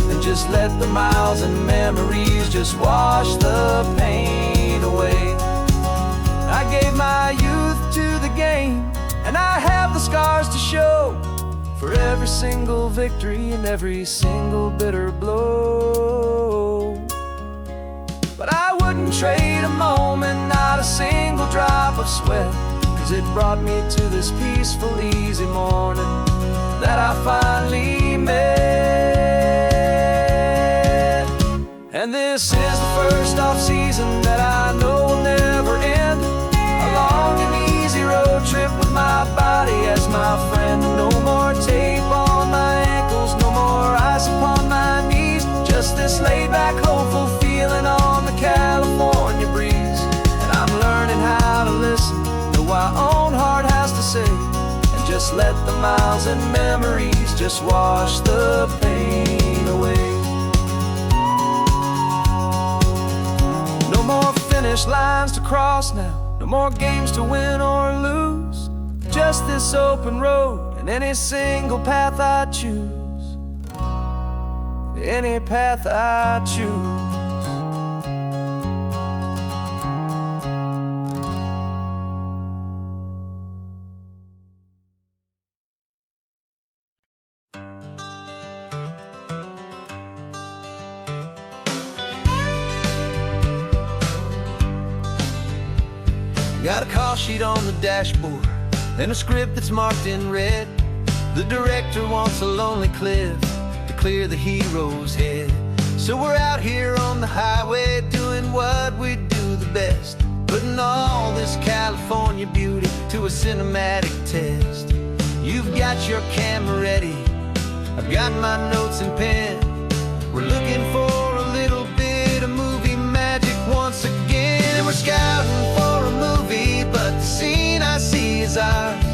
Speaker 2: and just let the miles and memories just wash the pain away. I gave my youth to the game, and I have the scars to show for every single victory and every single bitter blow. But I wouldn't trade a moment, not a single drop of sweat, 'cause it brought me to this peaceful, easy morning that I finally met. And this is the first off-season that I know will never end. A long and easy road trip with my body as my friend. No more tape on my ankles, no more ice upon my knees. Just this laid-back, hopeful feeling on the California breeze. And I'm learning how to listen to what my own heart has to say, and just let the miles and memories just wash the pain away. No more finish lines to cross now, no more games to win or lose. Just this open road and any single path I choose. Any path I choose. Got a call sheet on the dashboard and a script that's marked in red. The director wants a lonely cliff to clear the hero's head. So we're out here on the highway doing what we do the best, putting all this California beauty to a cinematic test. You've got your camera ready, I've got my notes and pen. We're looking for a little bit of movie magic once again. And we're scouting for a movie, but the scene I see is ours.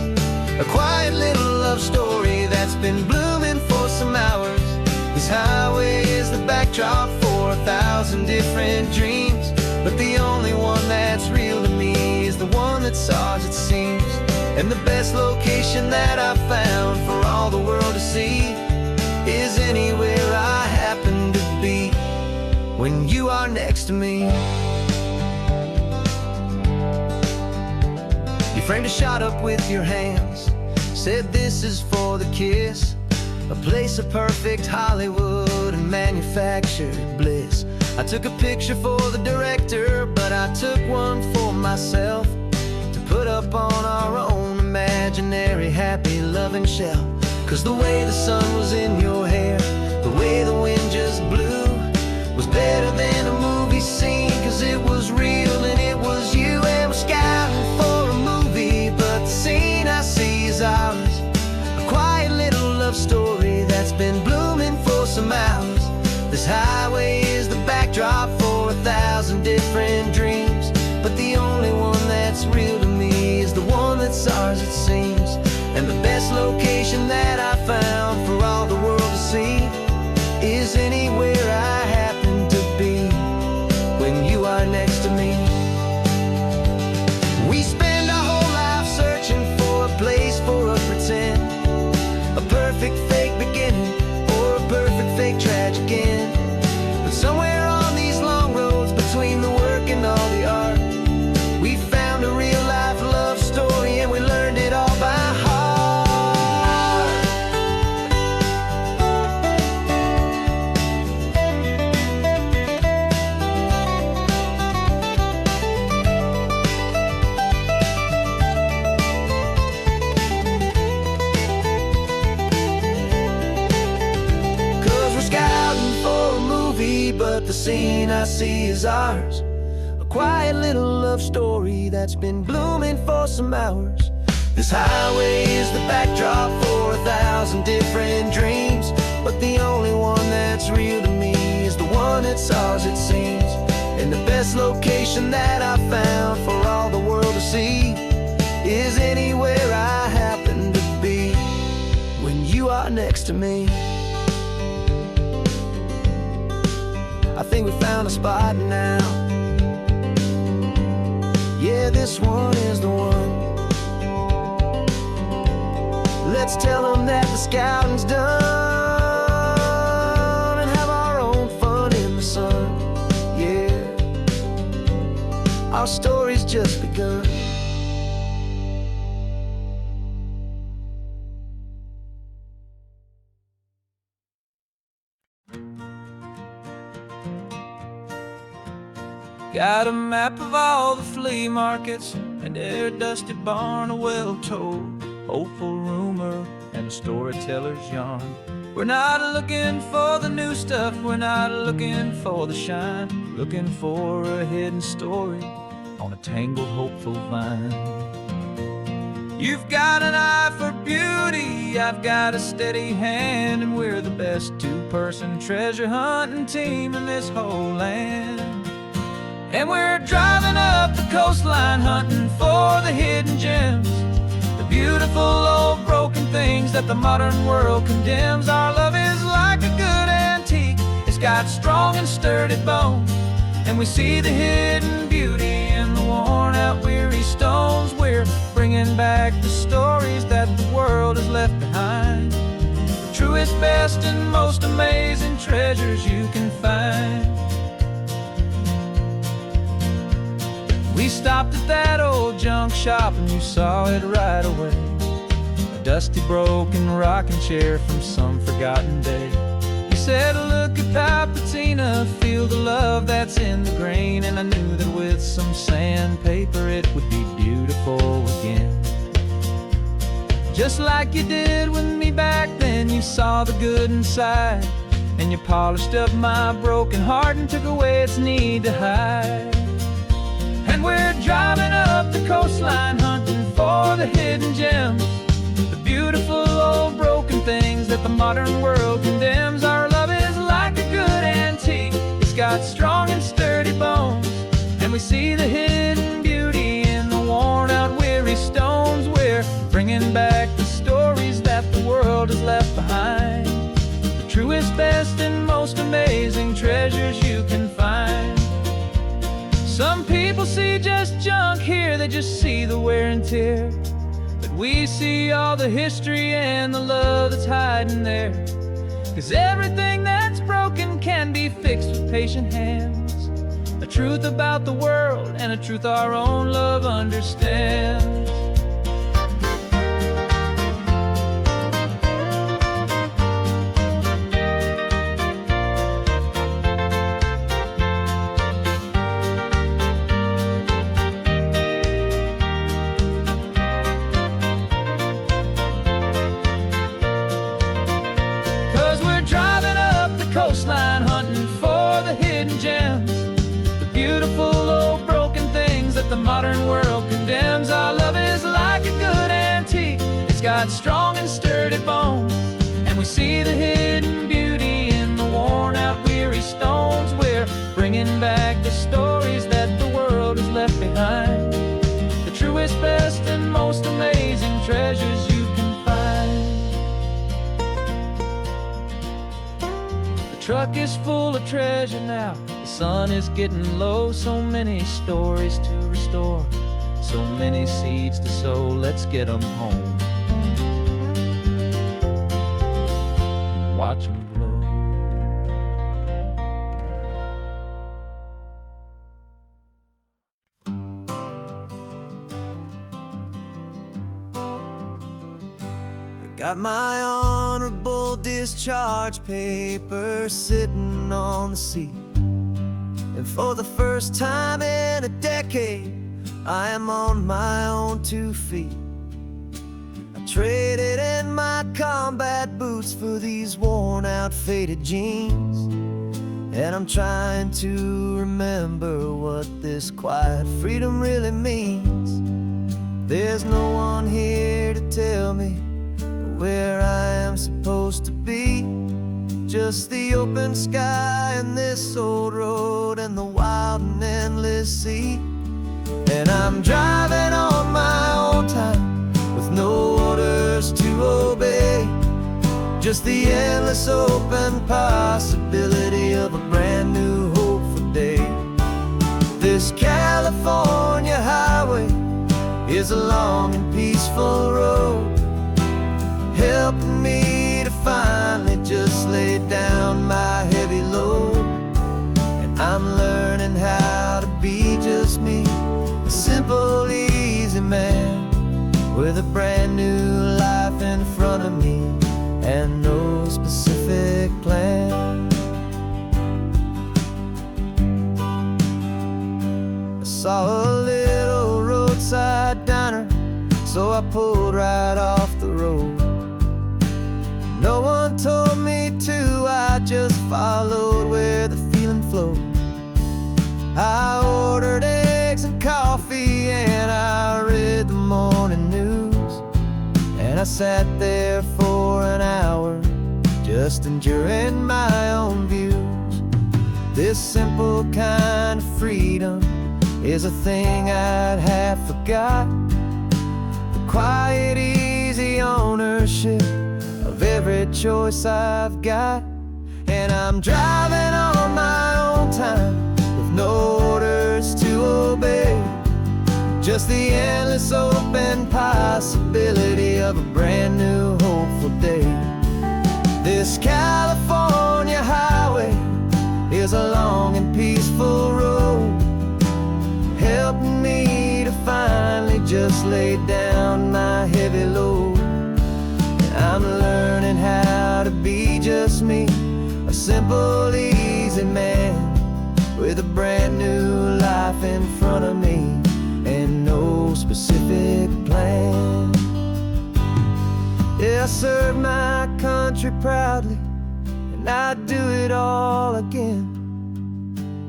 Speaker 2: A quiet little love story that's been blooming for some hours. This highway is the backdrop for 1,000 different dreams, but the only one that's real to me is the one that's ours, it seems. And the best location that I've found for all the world to see is anywhere I happen to be when you are next to me. You framed a shot up with your hands, said this is for the kiss, a place of perfect Hollywood and manufactured bliss. I took a picture for the director, but I took one for myself to put up on our own imaginary happy loving shelf. 'Cause the way the sun was in your hair, the way the wind just blew, was better than a movie scene, 'cause it was real and it was you. And we're scouting for a movie, but the scene I see is ours. A quiet little love story that's been blooming for some hours. This highway is the backdrop for 1,000 different dreams, but the only one that's real to me is the one that's ours, it seems. And the best location that I found for all the world to see is anywhere I happen to be when you are next to me. We spend our whole life searching for a place for a pretend, a perfect fake beginning or a perfect fake tragic end. But somewhere on these long roads between the work and all the art, we found a real life love story, and we learned it all by heart. But the scene I see is ours. A quiet little love story that's been blooming for some hours. This highway is the backdrop for 1,000 different dreams, but the only one that's real to me is the one that's ours, it seems.
Speaker 1: best location that I found for all the world to see is anywhere I happen to be when you are next to me. I think we found a spot now. Yeah, this one is the one. Let's tell them that the scouting's done and have our own fun in the sun. Yeah, our story's just begun.
Speaker 3: Got a map of all the flea markets and their dusty barn, a well-told, hopeful rumor, and a storyteller's yarn. We're not looking for the new stuff, we're not looking for the shine, looking for a hidden story on a tangled, hopeful vine. You've got an eye for beauty, I've got a steady hand, and we're the best two-person treasure hunting team in this whole land. And we're driving up the coastline hunting for the hidden gems, the beautiful old broken things that the modern world condemns. Our love is like a good antique, it's got strong and sturdy bones, and we see the hidden beauty in the worn out weary stones. We're bringing back the stories that the world has left behind, the truest, best, and most amazing treasures you can find. We stopped at that old junk shop and you saw it right away, a dusty, broken rocking chair from some forgotten day. You said, look at Papatina, feel the love that's in the grain, and I knew that with some sandpaper it would be beautiful again. Just like you did with me back then, you saw the good inside, and you polished up my broken heart and took away its need to hide. And we're driving up the coastline hunting for the hidden gems, the beautiful old broken things that the modern world condemns. Our love is like a good antique, it's got strong and sturdy bones, and we see the hidden beauty in the worn out weary stones. We're bringing back the stories that the world has left behind, the truest, best, and most amazing treasures you can find. Some people see just junk here, they just see the wear and tear, but we see all the history and the love that's hiding there. 'Cause everything that's broken can be fixed with patient hands, a truth about the world and a truth our own love understands. Coastline hunting for the hidden gems, the beautiful old broken things that the modern world condemns. Our love is like a good antique, it's got strong and sturdy bones, and we see the hidden beauty in the worn out weary stones. We're bringing back the stories that the world has left behind, the truest, best, and most amazing treasures you can find. The truck is full of treasure now, the sun is getting low. So many stories to restore, so many seeds to sow. Let's get them home, watch them blow.
Speaker 1: Got my honorable discharge paper sitting on the seat, and for the first time in a decade I am on my own 2 feet. I traded in my combat boots for these worn out faded jeans, and I'm trying to remember what this quiet freedom really means. There's no one here to tell me where I am supposed to be,
Speaker 2: just the open sky and this old road and the wild and endless sea. And I'm driving on my own time with no orders to obey, just the endless open possibility of a brand new hopeful day. This California highway is a long and peaceful road, helping me to finally just lay down my heavy load. And I'm learning how to be just me, a simple, easy man with a brand new life in front of me and no specific plan. I saw a little roadside diner, so I pulled right off the road. No one told me to, I just followed where the feeling flowed. I ordered eggs and coffee and I read the morning news, and I sat there for an hour just enjoying my own views. This simple kind of freedom is a thing I'd have forgot, the quiet, easy ownership of every choice I've got. And I'm driving on my own time with no orders to obey, just the endless open possibility of a brand new hopeful day. This California highway is a long and peaceful road, helping me to finally just lay down my heavy load. And I'm learning how to be just me, a simple, easy man with a brand new life in front of me and no specific plan. Yeah, I serve my country proudly and I'd do it all again,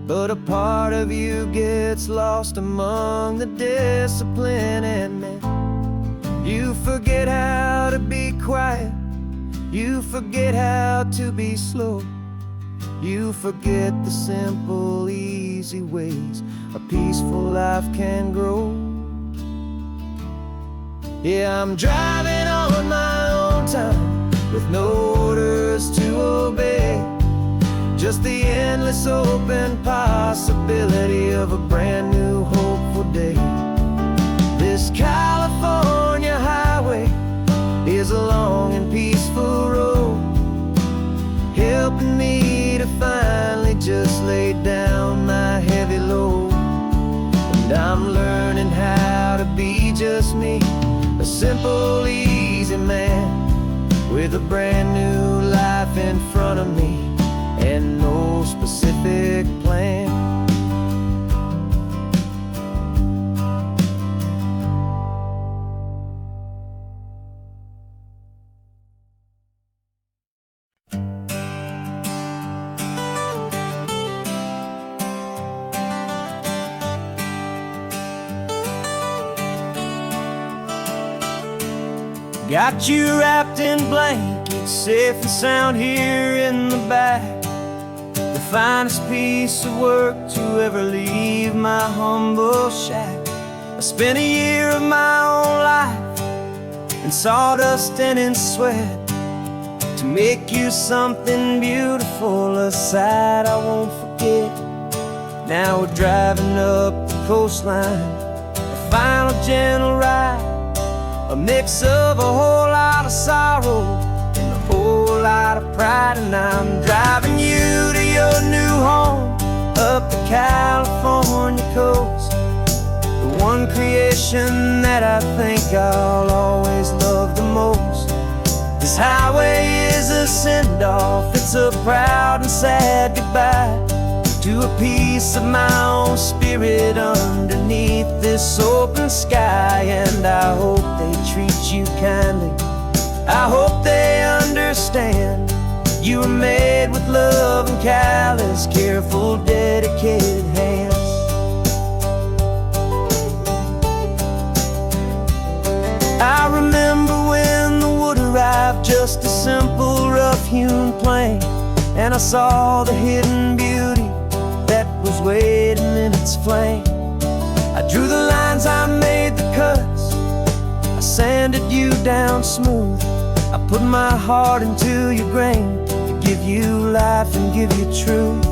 Speaker 2: but a part of you gets lost among the discipline and men. You forget how to be quiet, you forget how to be slow, you forget the simple, easy ways a peaceful life can grow. Yeah, I'm driving on my own time with no orders to obey, just the endless open possibility of a brand new hopeful day. This California highway is a long and peaceful road, helping me to finally just lay down my heavy load. And I'm learning how to be just me, a simple, easy man with a brand new life in front of me and no specific plan.
Speaker 3: Got you wrapped in blankets, safe and sound here in the back. The finest piece of work to ever leave my humble shack. I spent a year of my own life in sawdust and in sweat to make you something beautiful, a sight I won't forget. Now we're driving up the coastline, a final gentle ride, a mix of a whole lot of sorrow and a whole lot of pride. And I'm driving you to your new home up the California coast, the one creation that I think I'll always love the most. This highway is a send-off, it's a proud and sad goodbye to a piece of my own spirit underneath this open sky. And I hope they treat you kindly, I hope they understand you were made with love and callous, careful, dedicated hands. I remember when the wood arrived, just a simple rough-hewn plank,
Speaker 2: and I saw the hidden beauty that was waiting in its flame. I drew the lines, I made the cuts, I sanded you down smooth. I put my heart into your grain to give you life and give you truth.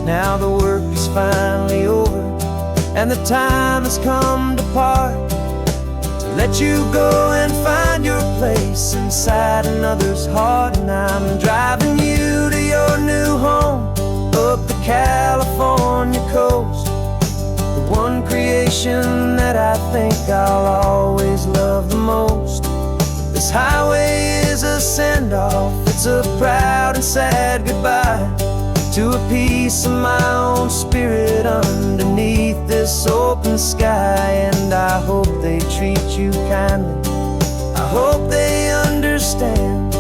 Speaker 2: Now the work is finally over, and the time has come to part, to let you go and find your place inside another's heart. And I'm driving you to your new home up the California coast, the one creation that I think I'll always love the most. This highway is a send-off, it's a proud and sad goodbye to a piece of my own spirit underneath this open sky. And I hope they treat you kindly, I hope they understand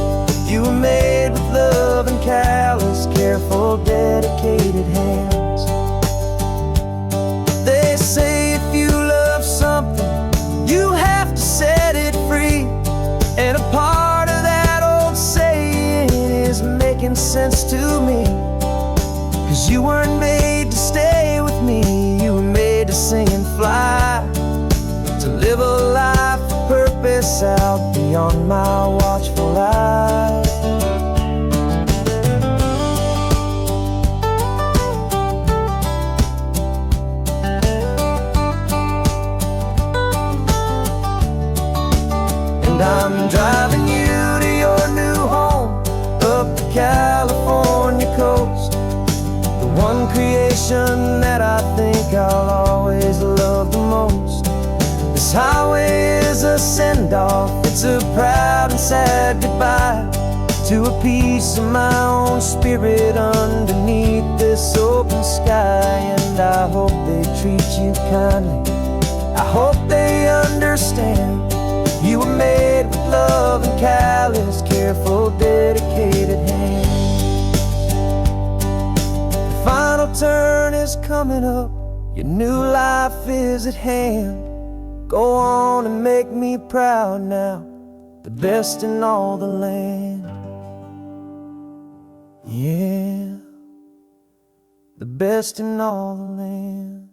Speaker 2: you were made with love and callous, careful, dedicated hands. They say if you love something, you have to set it free. And a part of that old saying is making sense to me. 'Cause you weren't made to stay with me, you were made to sing and fly, to live a life of purpose out beyond my watchful eye. And I'm driving you to your new home up the California coast, one creation that I think I'll always love the most. This highway is a send-off, it's a proud and sad goodbye to a piece of my own spirit underneath this open sky. And I hope they treat you kindly, I hope they understand you were made with love and callous, careful, dedicated hands. Final turn is coming up, your new life is at hand. Go on and make me proud now, the best in all the land. Yeah, the best in all the land.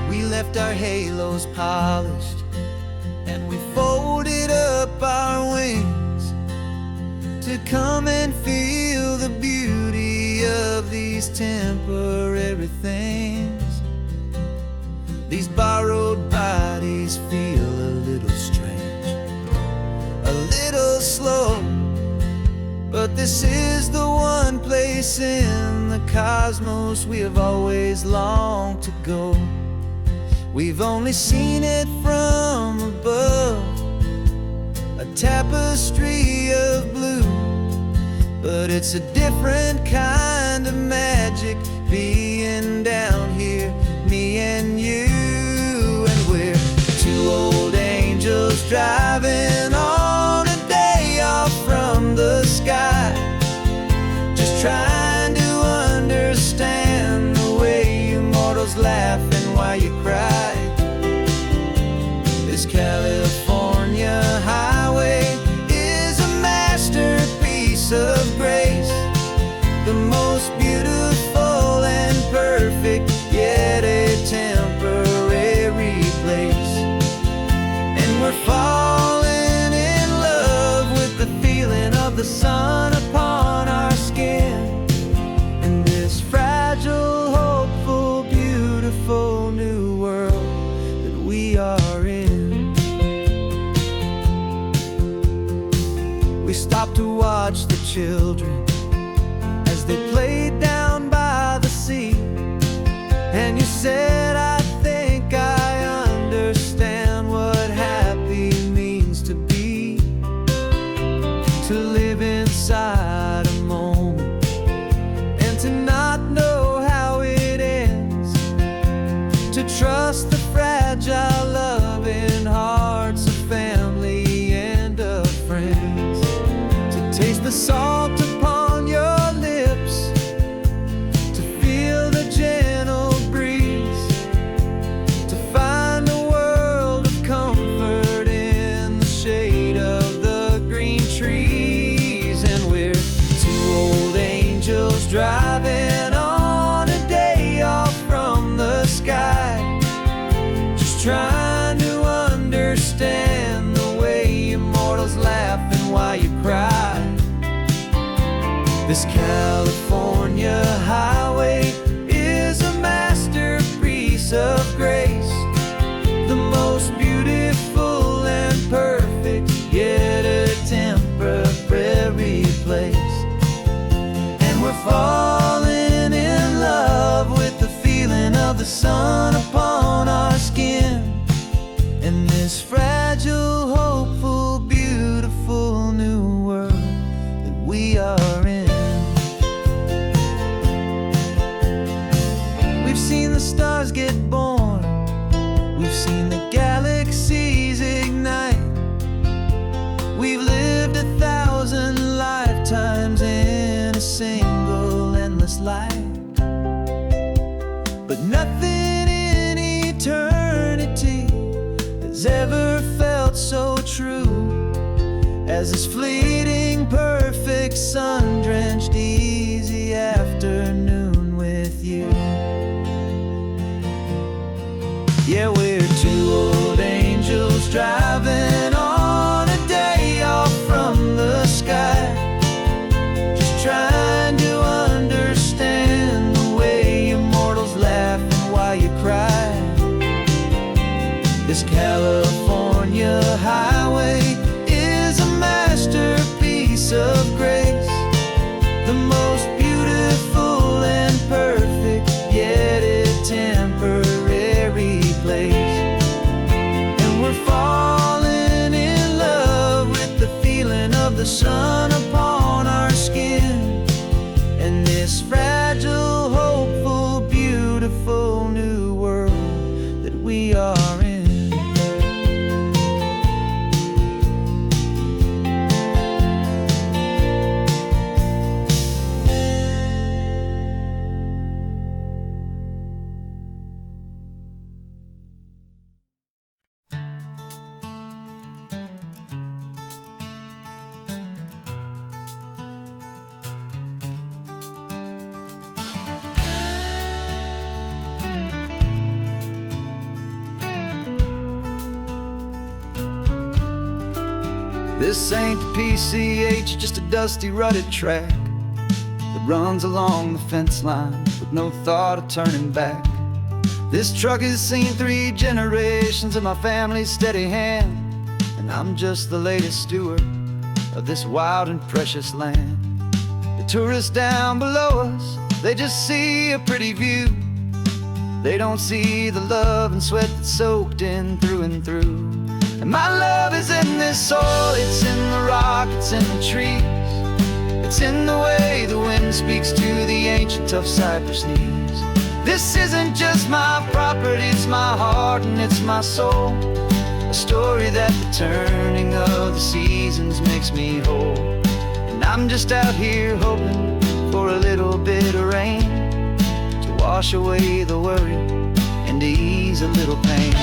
Speaker 3: We left our halos polished, and we folded up our wings to come and feel the beauty of these temporary things. These borrowed bodies feel a little strange, a little slow, but this is the one place in the cosmos we have always longed to go. We've only seen it from above, a tapestry of blue, but it's a different kind of magic being down here, me and you. And we're two old angels driving on a day off from the sky, just trying to understand the way you mortals laugh and why you cry. This California highway is a masterpiece of grace, the most beautiful and perfect, yet a temporary place. And we're falling in love with the feeling of the sun upon our skin, in this fragile, hopeful, beautiful new world that we are in. We stopped to watch the children as they played down by the sea, and you said, I think I understand what happy means to be, to live inside a moment and to not know how it ends, to trust the fragile loving hearts of family and of friends, to taste the salt upon your lips, to feel the gentle breeze
Speaker 2: This California highway is a masterpiece of grace, the most beautiful and perfect, yet a temporary place. And we're falling in love with the feeling of the sun upon our skin, in this fragile, hopeful, beautiful new world that we are in. We've seen the stars get born, we've seen the galaxies ignite, we've lived 1,000 lifetimes in a single endless life. But nothing in eternity has ever felt so true as this fleeting, perfect, sun-drenched, easy afternoon with you. Yeah, we're two old angels driving on a day off from the sky, just trying to understand the way you mortals laugh and why you cry. This California highway is a masterpiece of grace, the most beautiful and perfect, yet a temporary place. And we're falling in love with the feeling of the sun upon our skin, and this fragile, hopeful, beautiful new world that we are in. This ain't the PCH, just a dusty, rutted track that runs along the fence line with no thought of turning back. This truck has seen 3 generations of my family's steady hand, and I'm just the latest steward of this wild and precious land. The tourists down below us, they just see a pretty view. They don't see the love and sweat that's soaked in through and through. And my love is in this soil, it's in the rock, it's in the trees, it's in the way the wind speaks to the ancient tough cypress knees. This isn't just my property, it's my heart and it's my soul, a story that the turning of the seasons makes me whole. And I'm just out here hoping for a little bit of rain to wash away the worry and to ease a little pain.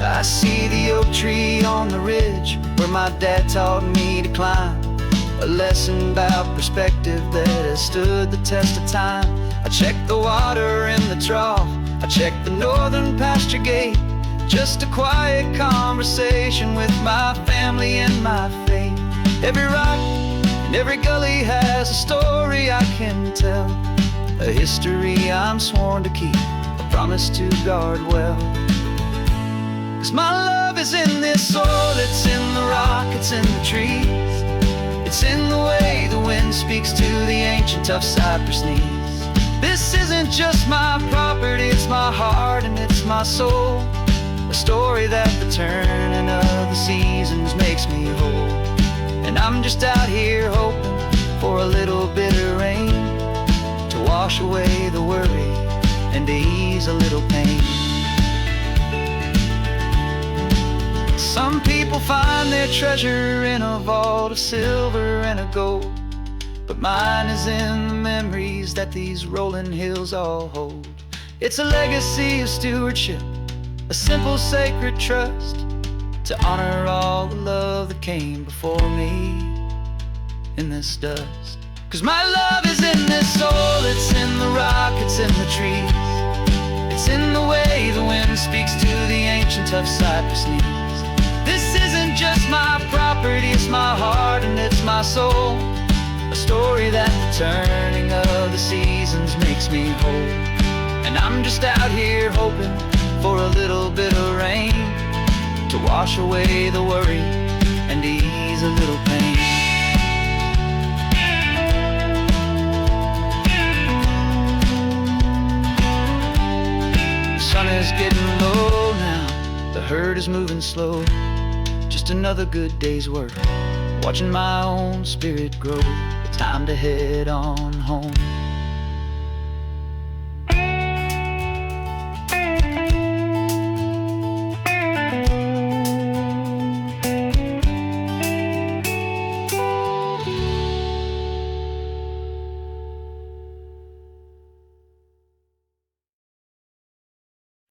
Speaker 2: I see the oak tree on the ridge where my dad taught me to climb, a lesson about perspective that has stood the test of time. I check the water in the trough, I check the northern pasture gate, just a quiet conversation with my family and my faith. Every rock and every gully has a story I can tell, a history I'm sworn to keep, a promise to guard well. 'Cause my love is in this soil, it's in the rock, it's in the trees, it's in the way the wind speaks to the ancient tough cypress knees. This isn't just my property, it's my heart and it's my soul, a story that the turning of the seasons makes me whole. And I'm just out here hoping for a little bit of rain to wash away the worry and to ease a little pain. Some people find their treasure in a vault of silver and of gold, but mine is in the memories that these rolling hills all hold. It's a legacy of stewardship, a simple sacred trust, to honor all the love that came before me in this dust. 'Cause my love is in this soil, it's in the rock, it's in the trees, It's in the way the wind speaks to the ancient tough cypress knees. This isn't just my property, it's my heart and it's my soul. A story that the turning of the seasons makes me whole. And I'm just out here hoping for a little bit of rain to wash away the worry and ease a little pain. The sun is getting low now, the herd is moving slow. Just another good day's work, watching my own spirit grow. It's time to head on home.